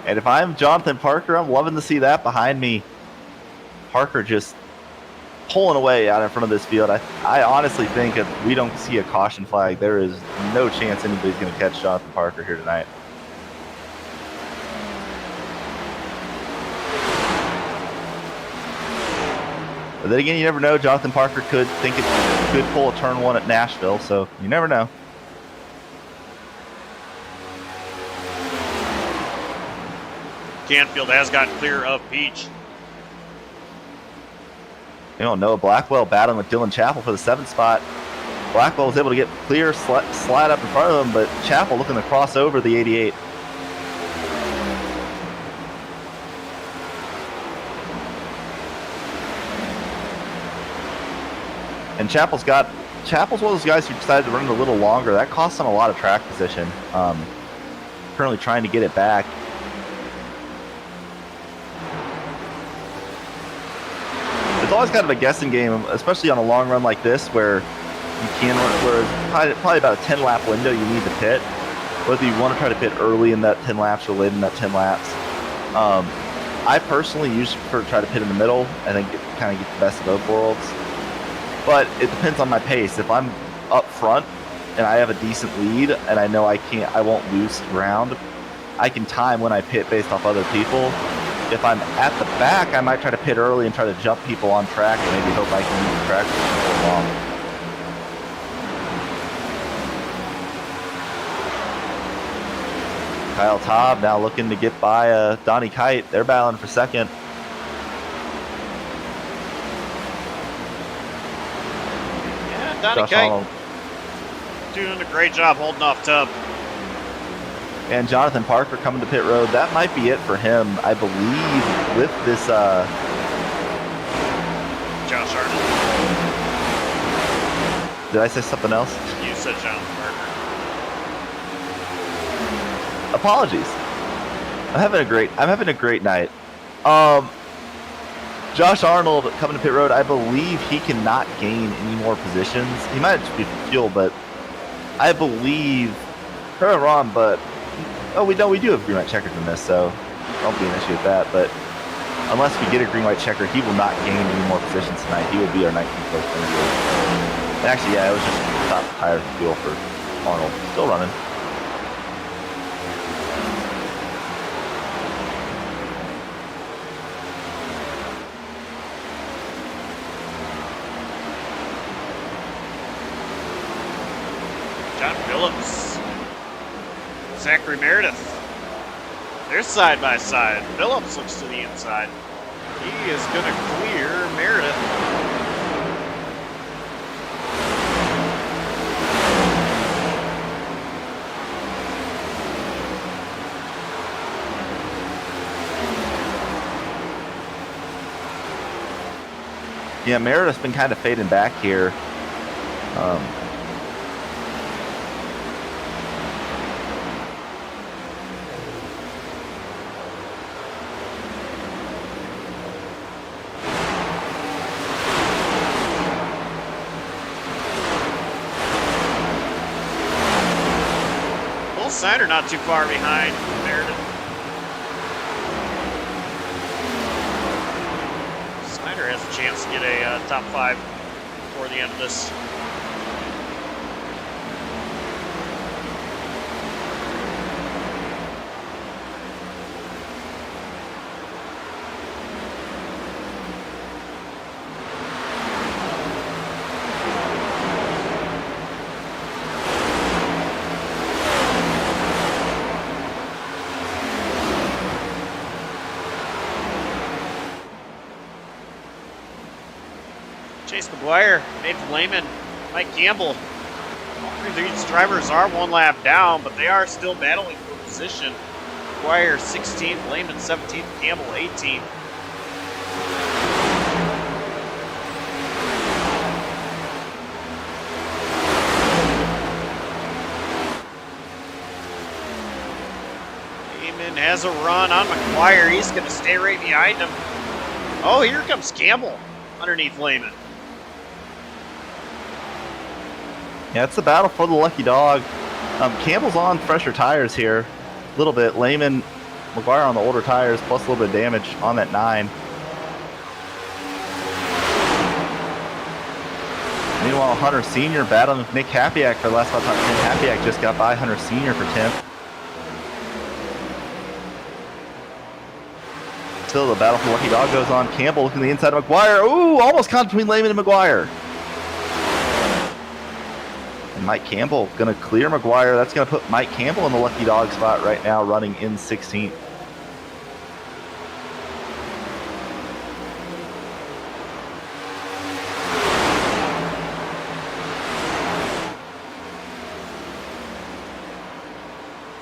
And if I'm Jonathan Parker, I'm loving to see that behind me. Parker just pulling away out in front of this field. I honestly think if we don't see a caution flag, there is no chance anybody's going to catch Jonathan Parker here tonight. But then again, you never know. Jonathan Parker could pull a turn one at Nashville, so you never know. Canfield has gotten clear of Peach. You don't know, Blackwell battling with Dylan Chappell for the 7th spot. Blackwell was able to get clear, slide up in front of him, but Chappell looking to cross over the 88. And Chappell's one of those guys who decided to run it a little longer. That cost him a lot of track position. Currently trying to get it back. It's always kind of a guessing game, especially on a long run like this, where you can run, where probably about a 10-lap window you need to pit. Whether you want to try to pit early in that 10 laps or late in that 10 laps. I personally usually prefer to try to pit in the middle and then kind of get the best of both worlds. But it depends on my pace. If I'm up front and I have a decent lead and I know I won't lose ground, I can time when I pit based off other people. If I'm at the back, I might try to pit early and try to jump people on track and maybe hope I can use the track for long. Kyle Taub now looking to get by Donnie Kite. They're battling for second. Yeah, Donnie Kite doing a great job holding off Tubb. And Jonathan Parker coming to pit road. That might be it for him, I believe, with this. Josh Arnold. Did I say something else? You said Jonathan Parker. Apologies. I'm having a great night. Josh Arnold coming to pit road. I believe he cannot gain any more positions. He might just be fuel, but I believe. Correct me if I'm wrong, but. Oh, we do have green-white checkers in this, so don't be an issue with that. But unless we get a green-white checker, he will not gain any more positions tonight. He will be our 19th place finisher. And actually, yeah, it was just top tire fuel for Arnold. Still running. John Phillips. Zachary Meredith. They're side by side. Phillips looks to the inside. He is going to clear Meredith. Yeah, Meredith's been kind of fading back here. Snyder not too far behind Meredith. Snyder has a chance to get a top 5 before the end of this. Chase McGuire, Nathan Lehman, Mike Campbell. These drivers are one lap down, but they are still battling for position. McGuire 16th, Lehman 17th, Campbell 18th. Lehman has a run on McGuire. He's going to stay right behind him. Oh, here comes Campbell underneath Lehman. Yeah, it's the battle for the lucky dog. Campbell's on fresher tires here. A little bit. Lehman, McGuire on the older tires, plus a little bit of damage on that 9. Meanwhile, Hunter Sr. battling with Nick Hapiak for the last spot. Hapiak just got by Hunter Sr. for 10th. Still, the battle for lucky dog goes on. Campbell looking the inside of McGuire. Ooh, almost caught between Lehman and McGuire. And Mike Campbell going to clear McGuire. That's going to put Mike Campbell in the lucky dog spot right now, running in 16th.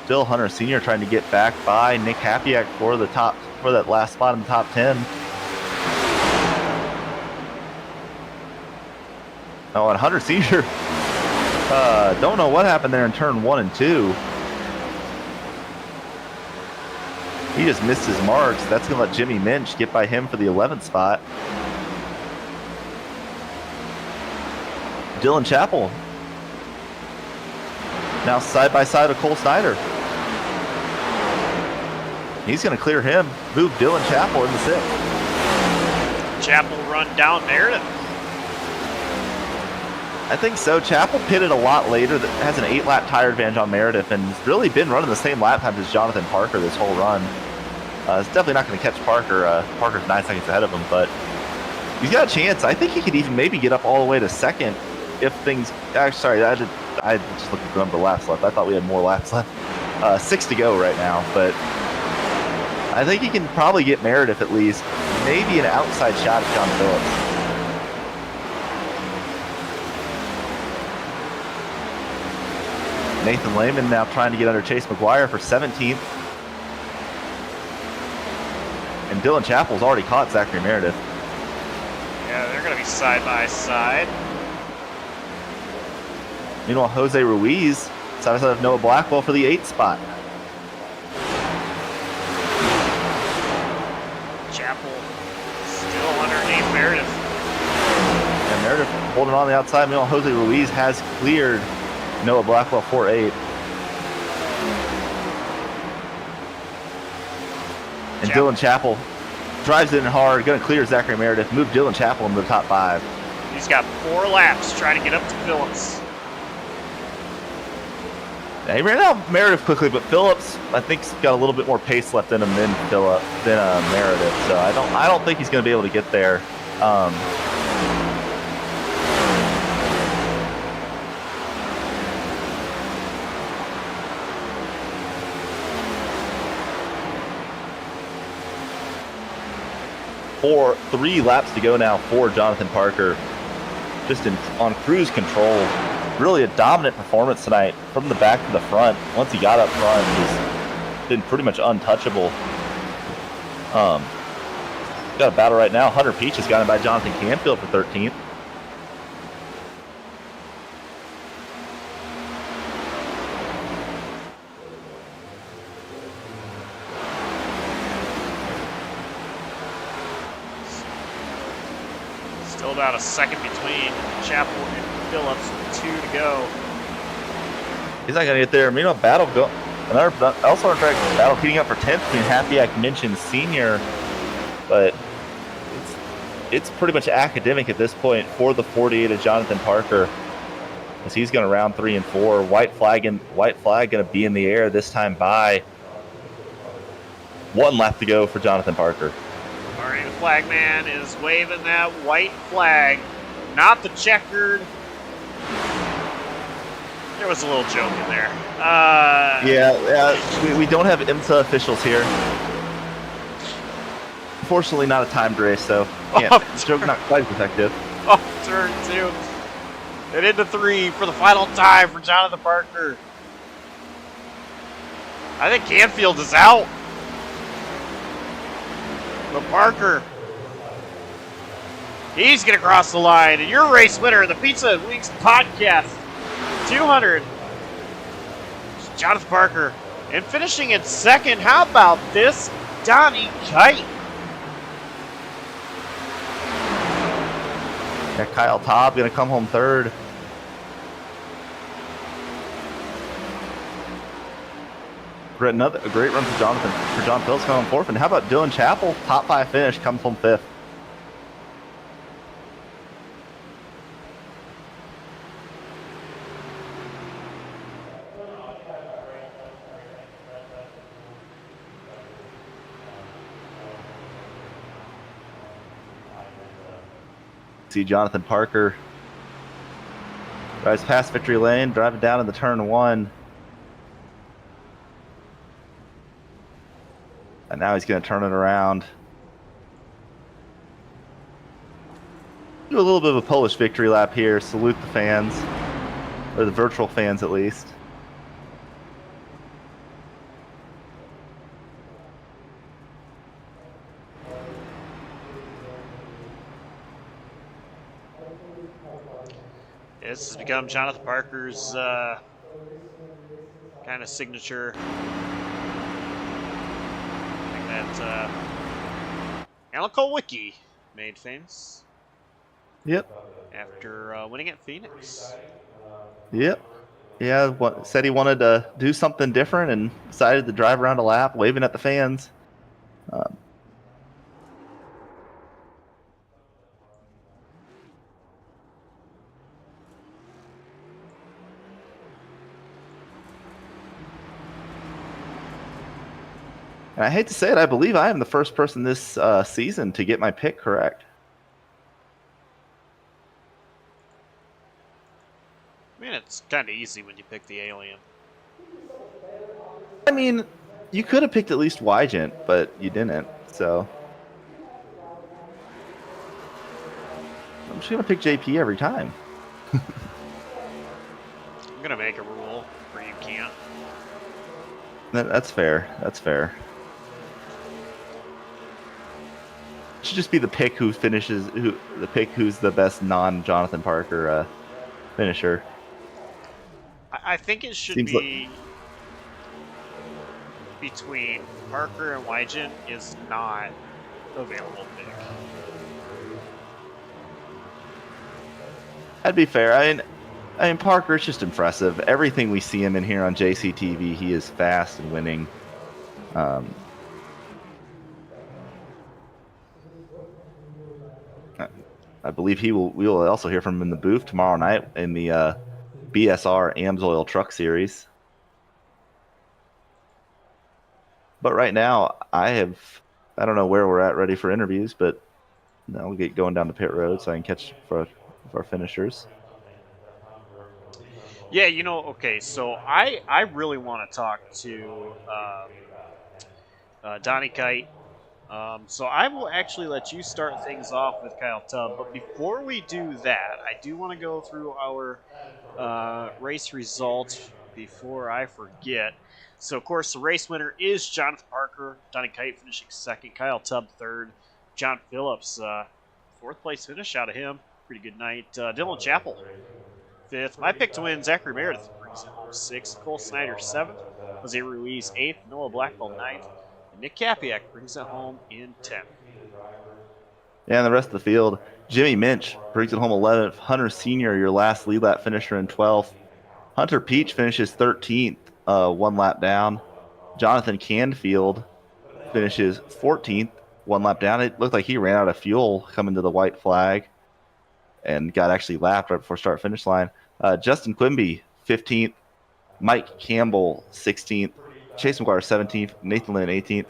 Still Hunter Sr. trying to get back by Nick Hapiak for the top, for that last spot in the top 10. Oh, and Hunter Sr. Don't know what happened there in turn 1 and 2. He just missed his marks. That's going to let Jimmy Minch get by him for the 11th spot. Dylan Chappell now side by side with Cole Snyder. He's going to clear him, move Dylan Chappell into 6th. Chappell run down Meredith. I think so. Chappell pitted a lot later. That has an 8-lap tire advantage on Meredith and has really been running the same lap times as Jonathan Parker this whole run. It's definitely not going to catch Parker. Parker's 9 seconds ahead of him, but he's got a chance. I think he could even maybe get up all the way to 2nd if things... Sorry, I just looked at the number of laps left. I thought we had more laps left. 6 to go right now, but I think he can probably get Meredith at least. Maybe an outside shot at John Phillips. Nathan Lehman now trying to get under Chase McGuire for 17th. And Dylan Chappell's already caught Zachary Meredith. Yeah, they're going to be side by side. Meanwhile, Jose Ruiz side by side of Noah Blackwell for the 8th spot. Chappell still underneath Meredith. And Meredith holding on the outside. Meanwhile, Jose Ruiz has cleared Noah Blackwell 4-8. And Dylan Chappell drives it in hard, going to clear Zachary Meredith, move Dylan Chappell into the top 5. He's got 4 laps trying to get up to Phillips. Yeah, he ran out Meredith quickly, but Phillips, I think, has got a little bit more pace left in him than Meredith. So I don't think he's going to be able to get there. Three laps to go now for Jonathan Parker. Just on cruise control. Really a dominant performance tonight from the back to the front. Once he got up front, he's been pretty much untouchable. Got a battle right now. Hunter Peach has got him by Jonathan Canfield for 13th. Still about a second between Chappell and Phillips with 2 to go. He's not going to get there. Meanwhile, battle go. Also on track, battle heating up for 10th between Hapiak mentioned Senior, but it's pretty much academic at this point for the 48 of Jonathan Parker, as he's going to round 3 and 4. White flag going to be in the air this time by 1 lap to go for Jonathan Parker. All right, the flag man is waving that white flag, not the checkered. There was a little joke in there. We don't have IMSA officials here. Unfortunately, not a timed race, so joke not quite as effective. Oh, turn 2. And into 3 for the final time for Jonathan Parker. I think Canfield is out. But Parker, he's going to cross the line. And your race winner of the Pizza and Wings Podcast 200, Jonathan Parker. And finishing in second, how about this? Donnie Kite. Yeah, Kyle Taub going to come home third. A great run for Jonathan. For John Phillips coming fourth. And how about Dylan Chappell? Top 5 finish, comes home fifth. See Jonathan Parker drives past victory lane, driving down in the turn 1. And now he's going to turn it around. Do a little bit of a Polish victory lap here. Salute the fans, or the virtual fans at least. This has become Jonathan Parker's kind of signature. That Alan Kolwicki made famous. Yep. After winning at Phoenix. Yep. Yeah, said he wanted to do something different and decided to drive around a lap, waving at the fans. And I hate to say it, I believe I am the first person this season to get my pick correct. I mean, it's kind of easy when you pick the alien. I mean, you could have picked at least Wygent, but you didn't, so. I'm just going to pick JP every time. I'm going to make a rule where you can't. That's fair. That's fair. It should just be the pick who finishes, the pick who's the best non-Jonathan Parker finisher. I think it should Seems be between Parker and Wygent is not available pick. That'd be fair. I mean, Parker's just impressive. Everything we see him in here on JCTV, he is fast and winning. I believe we will also hear from him in the booth tomorrow night in the BSR AmsOil Truck Series. But right now, I don't know where we're at ready for interviews, but now we'll get going down the pit road so I can catch for our finishers. Yeah, okay, so I really want to talk to Donnie Kite. So I will actually let you start things off with Kyle Tubb. But before we do that, I do want to go through our race results before I forget. So, of course, the race winner is Jonathan Parker. Donnie Kite finishing second. Kyle Tubb third. John Phillips, fourth place finish out of him. Pretty good night. Dylan Chappell, fifth. My pick to win, Zachary Meredith brings it home sixth. Cole Snyder, seventh. Jose Ruiz, eighth. Noah Blackwell, ninth. Nick Capiak brings it home in 10th. Yeah, and the rest of the field, Jimmy Minch brings it home 11th. Hunter Sr., your last lead lap finisher, in 12th. Hunter Peach finishes 13th, one lap down. Jonathan Canfield finishes 14th, one lap down. It looked like he ran out of fuel coming to the white flag and got actually lapped right before start-finish line. Justin Quimby, 15th. Mike Campbell, 16th. Chase McGuire, 17th. Nathan Lynn, 18th.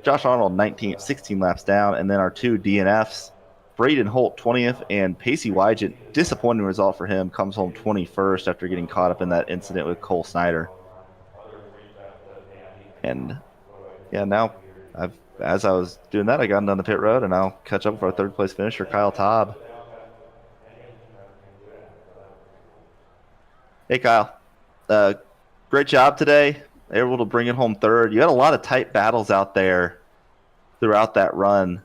Josh Arnold, 19th, 16 laps down. And then our two DNFs, Braden Holt, 20th, and Pacey Wygent, disappointing result for him, comes home 21st after getting caught up in that incident with Cole Snyder. And, yeah, now, as I was doing that, I got down the pit road, and I'll catch up with our third-place finisher, Kyle Taub. Hey, Kyle. Great job today. Able to bring it home third. You had a lot of tight battles out there throughout that run.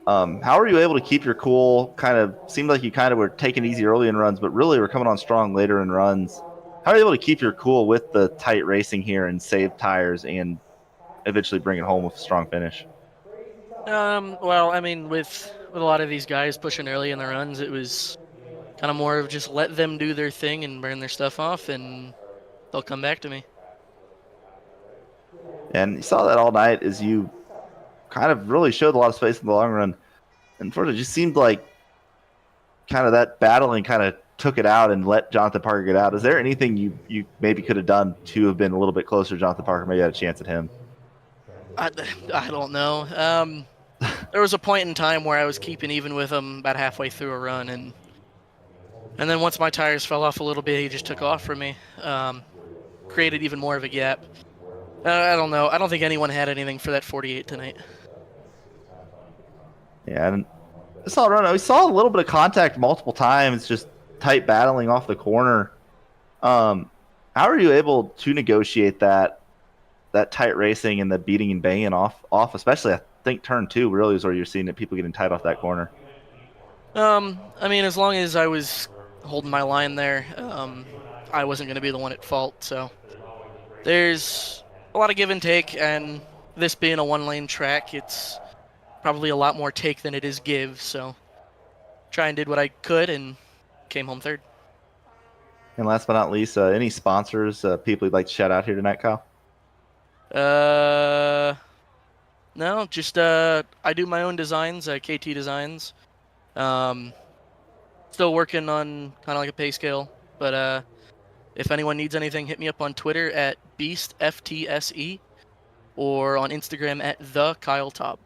How were you able to keep your cool? Kind of seemed like you kind of were taking easy early in runs, but really were coming on strong later in runs. How are you able to keep your cool with the tight racing here and save tires and eventually bring it home with a strong finish? Well, I mean, with a lot of these guys pushing early in the runs, it was kind of more of just let them do their thing and burn their stuff off, and they'll come back to me. And you saw that all night as you kind of really showed a lot of space in the long run. And sort of just seemed like kind of that battling kind of took it out and let Jonathan Parker get out. Is there anything you maybe could have done to have been a little bit closer to Jonathan Parker, maybe had a chance at him? I don't know. There was a point in time where I was keeping even with him about halfway through a run, and then once my tires fell off a little bit, he just took off from me. Created even more of a gap. I don't know. I don't think anyone had anything for that 48 tonight. Yeah, and I saw run. We saw a little bit of contact multiple times, just tight battling off the corner. How are you able to negotiate that tight racing and the beating and banging off? Especially, I think turn 2 really is where you're seeing that people getting tight off that corner. I mean, as long as I was holding my line there, I wasn't going to be the one at fault. So there's a lot of give and take, and this being a one-lane track, it's probably a lot more take than it is give. So try and did what I could and came home third. And last but not least, any sponsors, people you'd like to shout out here tonight, Kyle? No, just I do my own designs, KT Designs. Still working on kind of like a pay scale, but if anyone needs anything, hit me up on Twitter at BeastFTSE or on Instagram at @TheKyleTob.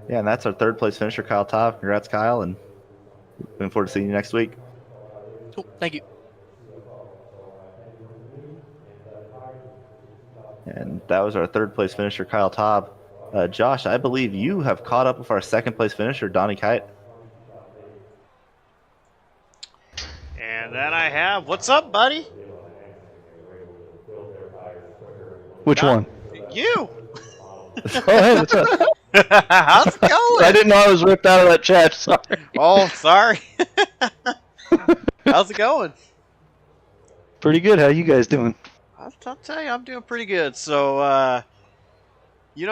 Yeah, and that's our third place finisher, Kyle Tobb. Congrats, Kyle, and looking forward to seeing you next week. Cool, thank you. And that was our third place finisher, Kyle Tobb. Josh, I believe you have caught up with our second place finisher, Donnie Kite. And then I have, what's up, buddy? Which one? You. Oh, hey, what's up? How's it going? I didn't know I was ripped out of that chat. Sorry. Oh, sorry. How's it going? Pretty good. How you guys doing? I'll tell you, I'm doing pretty good. So, we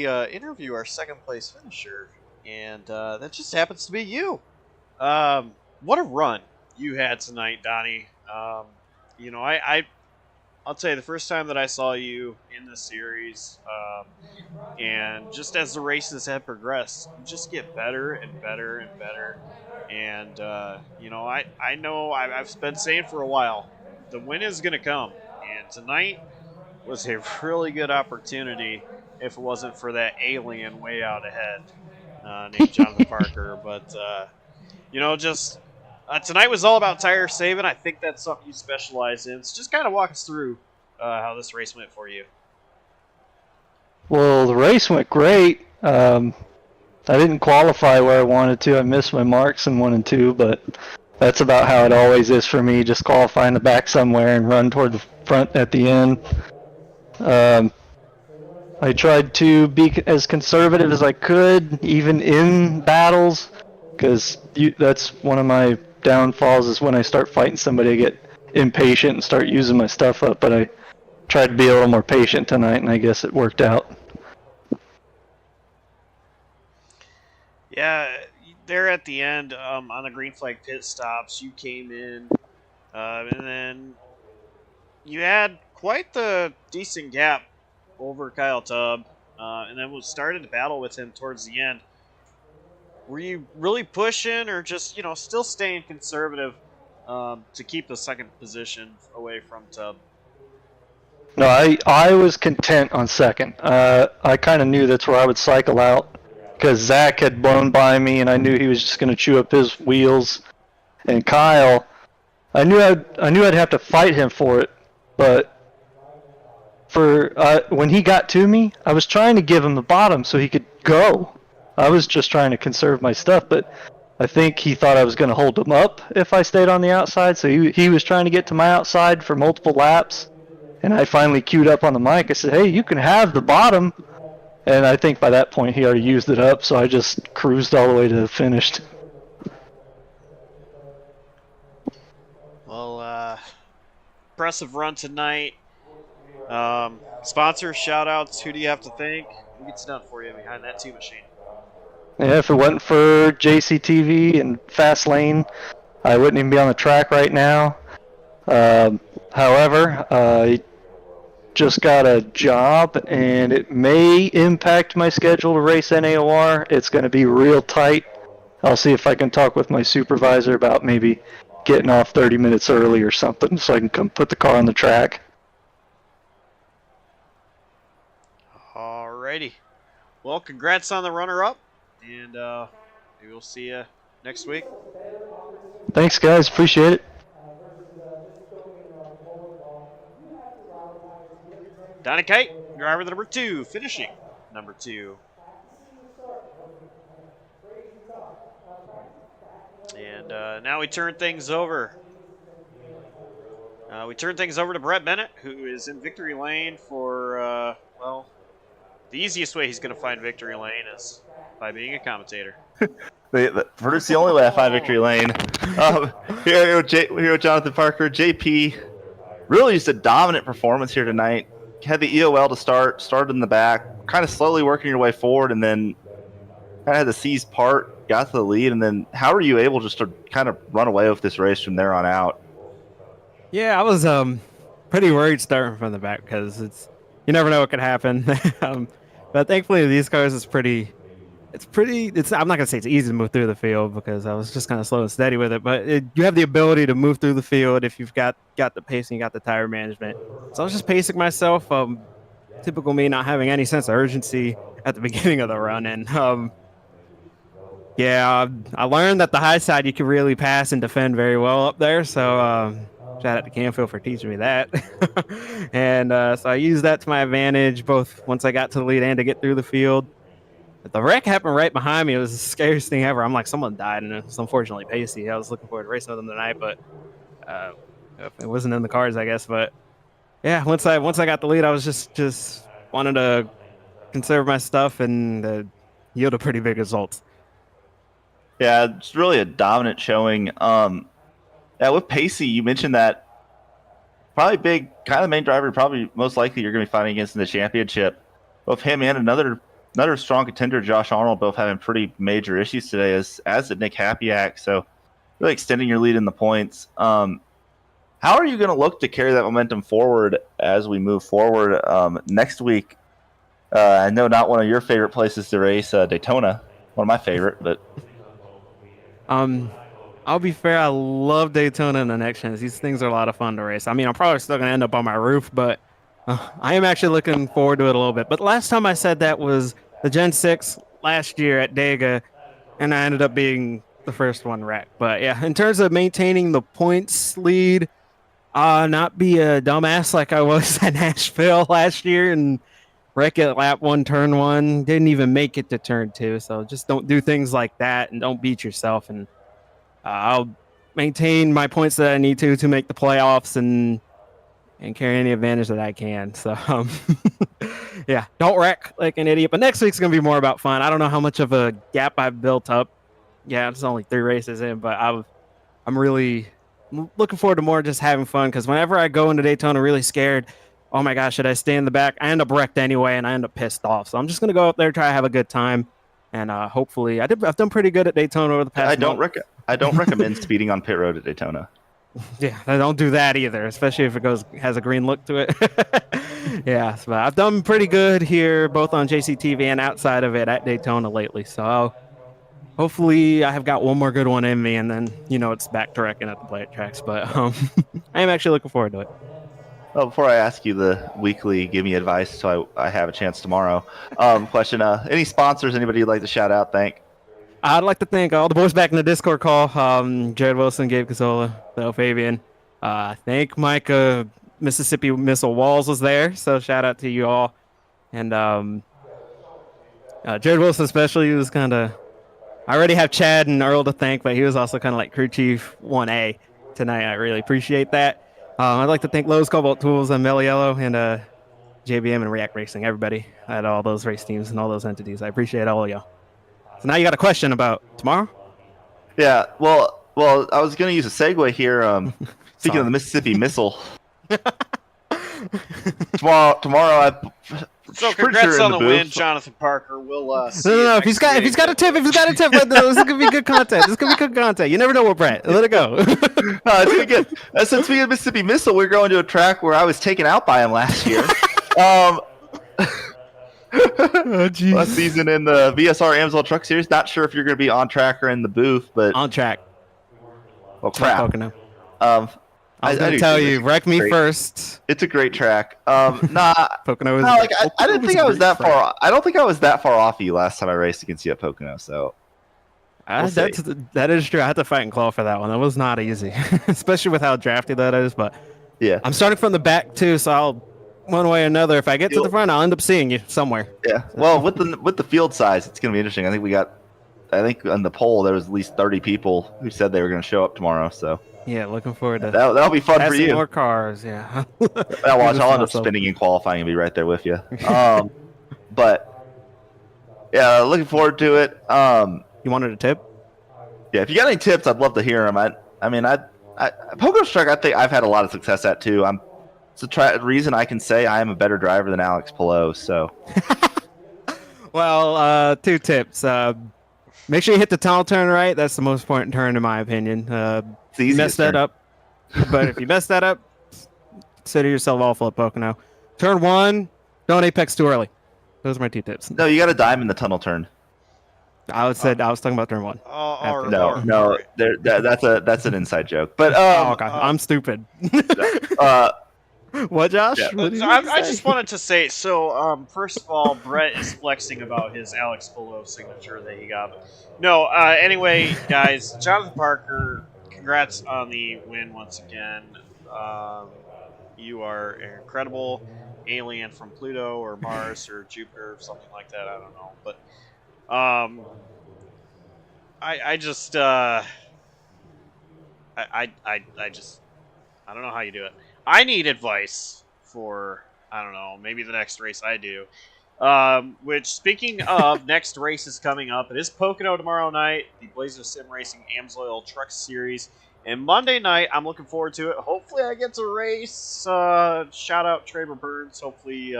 interview our second place finisher, and that just happens to be you. What a run you had tonight, Donnie. I'll tell you, the first time that I saw you in the series, and just as the races have progressed, you just get better and better and better. And, I know I've been saying for a while, the win is going to come. And tonight was a really good opportunity if it wasn't for that alien way out ahead named Jonathan Parker. But, tonight was all about tire saving. I think that's something you specialize in. So just kind of walk us through how this race went for you. Well, the race went great. I didn't qualify where I wanted to. I missed my marks in 1 and 2, but that's about how it always is for me. Just qualify in the back somewhere and run toward the front at the end. I tried to be as conservative as I could, even in battles, because that's one of my downfalls is when I start fighting somebody, I get impatient and start using my stuff up. But I tried to be a little more patient tonight, and I guess it worked out. Yeah, there at the end on the green flag pit stops, you came in, and then you had quite the decent gap over Kyle Tubb, and then we started to battle with him towards the end. Were you really pushing, or just still staying conservative to keep the second position away from Tubb? No, I was content on second. I kind of knew that's where I would cycle out because Zach had blown by me, and I knew he was just going to chew up his wheels. And Kyle, I knew I'd have to fight him for it, but when he got to me, I was trying to give him the bottom so he could go. I was just trying to conserve my stuff, but I think he thought I was going to hold him up if I stayed on the outside, so he was trying to get to my outside for multiple laps. And I finally queued up on the mic. I said, hey, you can have the bottom. And I think by that point he already used it up, so I just cruised all the way to the finished. Well, impressive run tonight. Sponsor shout outs. Who do you have to thank? Who gets it done for you behind that 2 machine? Yeah, if it wasn't for JCTV and Fast Lane, I wouldn't even be on the track right now. However, I just got a job, and it may impact my schedule to race NAOR. It's going to be real tight. I'll see if I can talk with my supervisor about maybe getting off 30 minutes early or something so I can come put the car on the track. Alrighty. Well, congrats on the runner-up, and maybe we'll see you next week. Thanks, guys. Appreciate it. Donnie Kite, driver number 2, finishing number 2. And now we turn things over. To Brett Bennett, who is in victory lane for, well, the easiest way he's going to find victory lane is by being a commentator. It's the only way I find victory lane. Here with Jonathan Parker. JP really just a dominant performance here tonight. Had the EOL to started in the back, kind of slowly working your way forward, and then kind of had the C's part, got to the lead, and then how are you able just to kind of run away with this race from there on out? Yeah, I was pretty worried starting from the back because you never know what could happen. But thankfully, these cars I'm not gonna say it's easy to move through the field because I was just kind of slow and steady with it. But you have the ability to move through the field if you've got the pace and you got the tire management. So I was just pacing myself. Typical me not having any sense of urgency at the beginning of the run, and yeah, I learned that the high side you can really pass and defend very well up there. So shout out to Canfield for teaching me that. And so I used that to my advantage, both once I got to the lead and to get through the field. But the wreck happened right behind me. It was the scariest thing ever. I'm like, someone died, and it was unfortunately pacey. I was looking forward to racing with them tonight, but it wasn't in the cards, I guess. But yeah, once I got the lead, I was just wanted to conserve my stuff and yield a pretty big result. Yeah, it's really a dominant showing. Yeah, with Pacey, you mentioned that probably big, kind of the main driver, probably most likely you're going to be fighting against in the championship. Both him and another strong contender, Josh Arnold, both having pretty major issues today, as did Nick Hapiak. So really extending your lead in the points. How are you going to look to carry that momentum forward as we move forward next week? I know not one of your favorite places to race, Daytona, one of my favorite, but I'll be fair, I love Daytona and the next chance. These things are a lot of fun to race. I mean, I'm probably still going to end up on my roof, but I am actually looking forward to it a little bit. But last time I said that was the Gen 6 last year at Dega, and I ended up being the first one wrecked. But yeah, in terms of maintaining the points lead, not be a dumbass like I was at Nashville last year and wreck at lap 1, turn 1. Didn't even make it to turn 2. So just don't do things like that and don't beat yourself. And I'll maintain my points that I need to make the playoffs and carry any advantage that I can. So, yeah, don't wreck like an idiot. But next week's going to be more about fun. I don't know how much of a gap I've built up. Yeah, it's only 3 races in, but I'm really looking forward to more just having fun because whenever I go into Daytona really scared, oh my gosh, should I stay in the back? I end up wrecked anyway, and I end up pissed off. So I'm just going to go up there, try to have a good time. And hopefully, I've done pretty good at Daytona over the past month. I don't recommend speeding on pit road at Daytona. Yeah, I don't do that either, especially if it has a green look to it. Yeah, so I've done pretty good here, both on JCTV and outside of it at Daytona lately. So hopefully I have got one more good one in me, and then, it's back to wrecking at the play tracks. But I am actually looking forward to it. Well, before I ask you the weekly give me advice so I have a chance tomorrow, question, any sponsors, anybody you'd like to shout out, thank? I'd like to thank all the boys back in the Discord call. Jared Wilson, Gabe Casola, Phil Fabian. Thank Mike, Mississippi Missile Walls was there, so shout out to you all. And Jared Wilson especially, he was kind of I already have Chad and Earl to thank, but he was also kind of like crew chief 1A tonight. I really appreciate that. I'd like to thank Lowe's Cobalt Tools and Yellow and JBM and React Racing, everybody at all those race teams and all those entities. I appreciate all of y'all. So now you got a question about tomorrow? Yeah, well, I was going to use a segue here. Speaking of the Mississippi Missile, tomorrow, So congrats on the win, Jonathan Parker. We'll see. No. If he's got a tip, this is gonna be good content. This is gonna be good content. You never know with Brett. Let it go. It's gonna get. Since we had Mississippi Missile, we're going to a track where I was taken out by him last year. Last season in the VSR AmsOil Truck Series. Not sure if you're going to be on track or in the booth, but on track. Oh crap! Pocono. I was gonna tell you, wreck me first. It's a great track. Pocono is. No, like I didn't think I was that far. I don't think I was that far off you last time I raced against you at Pocono. So that is true. I had to fight and claw for that one. That was not easy, especially with how drafty that is. But yeah, I'm starting from the back too, so I'll. One way or another, if I get to the front, I'll end up seeing you somewhere. Yeah. Well, with the field size, it's going to be interesting. I think on the poll there was at least 30 people who said they were going to show up tomorrow. So yeah, looking forward to that'll be fun for you. More cars, yeah. I'll end up spinning in qualifying and be right there with you. But yeah, looking forward to it. You wanted a tip? Yeah, if you got any tips, I'd love to hear them. Pocono's track, I think I've had a lot of success at too. It's a reason I can say I am a better driver than Alex Pillow. So, well, 2 tips. Make sure you hit the tunnel turn right. That's the most important turn, in my opinion. You mess that up, but if you mess that up, consider yourself awful at Pocono. Turn 1, don't apex too early. Those are my 2 tips. No, you got to dime in the tunnel turn. I was talking about turn 1. That's an inside joke. But okay. I'm stupid. What, Josh? Yeah. What I just wanted to say, so first of all, Brett is flexing about his Alex Pillow signature that he got. No, anyway, guys, Jonathan Parker, congrats on the win once again. You are an incredible alien from Pluto or Mars or Jupiter or something like that. I don't know, but I just I don't know how you do it. I need advice for, I don't know, maybe the next race I do. Which, speaking of, next race is coming up. It is Pocono tomorrow night, the Blazer Sim Racing AmsOil Truck Series. And Monday night, I'm looking forward to it. Hopefully I get to race. Shout out Traver Burns. Hopefully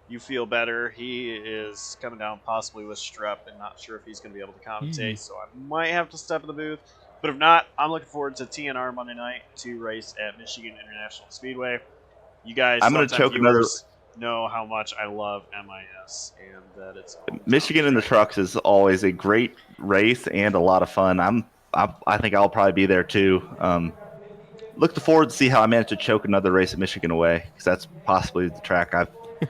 you feel better. He is coming down possibly with strep and not sure if he's going to be able to commentate. So I might have to step in the booth. But if not, I'm looking forward to TNR Monday night to race at Michigan International Speedway. You guys, I'm going to choke another. Know how much I love MIS and that it's Michigan in the trucks is always a great race and a lot of fun. I think I'll probably be there too. Look forward to see how I manage to choke another race at Michigan away, because that's possibly the track I've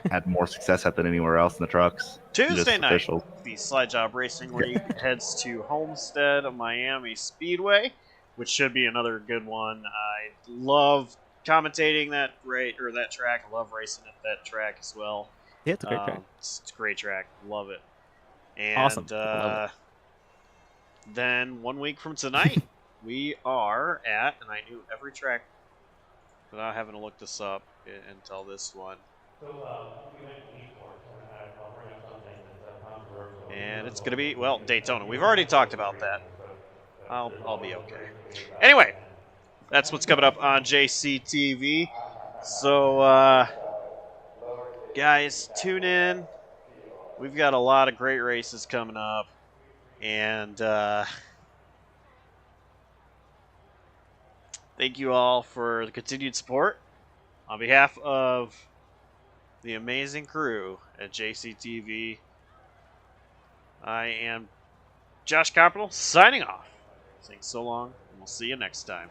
had more success at than anywhere else in the trucks. Tuesday night, the Slide Jawb Racing League heads to Homestead of Miami Speedway, which should be another good one. I love commentating that track. I love racing at that track as well. Yeah, it's a great track. It's a great track. Love it. And awesome. Love it. Then 1 week from tonight, we are at, and I knew every track without having to look this up until this one. And it's going to be, well, Daytona. We've already talked about that. I'll be okay. Anyway, that's what's coming up on JCTV. So, guys, tune in. We've got a lot of great races coming up. And thank you all for the continued support. On behalf of the amazing crew at JCTV, I am Josh Capital signing off. Saying so long, and we'll see you next time.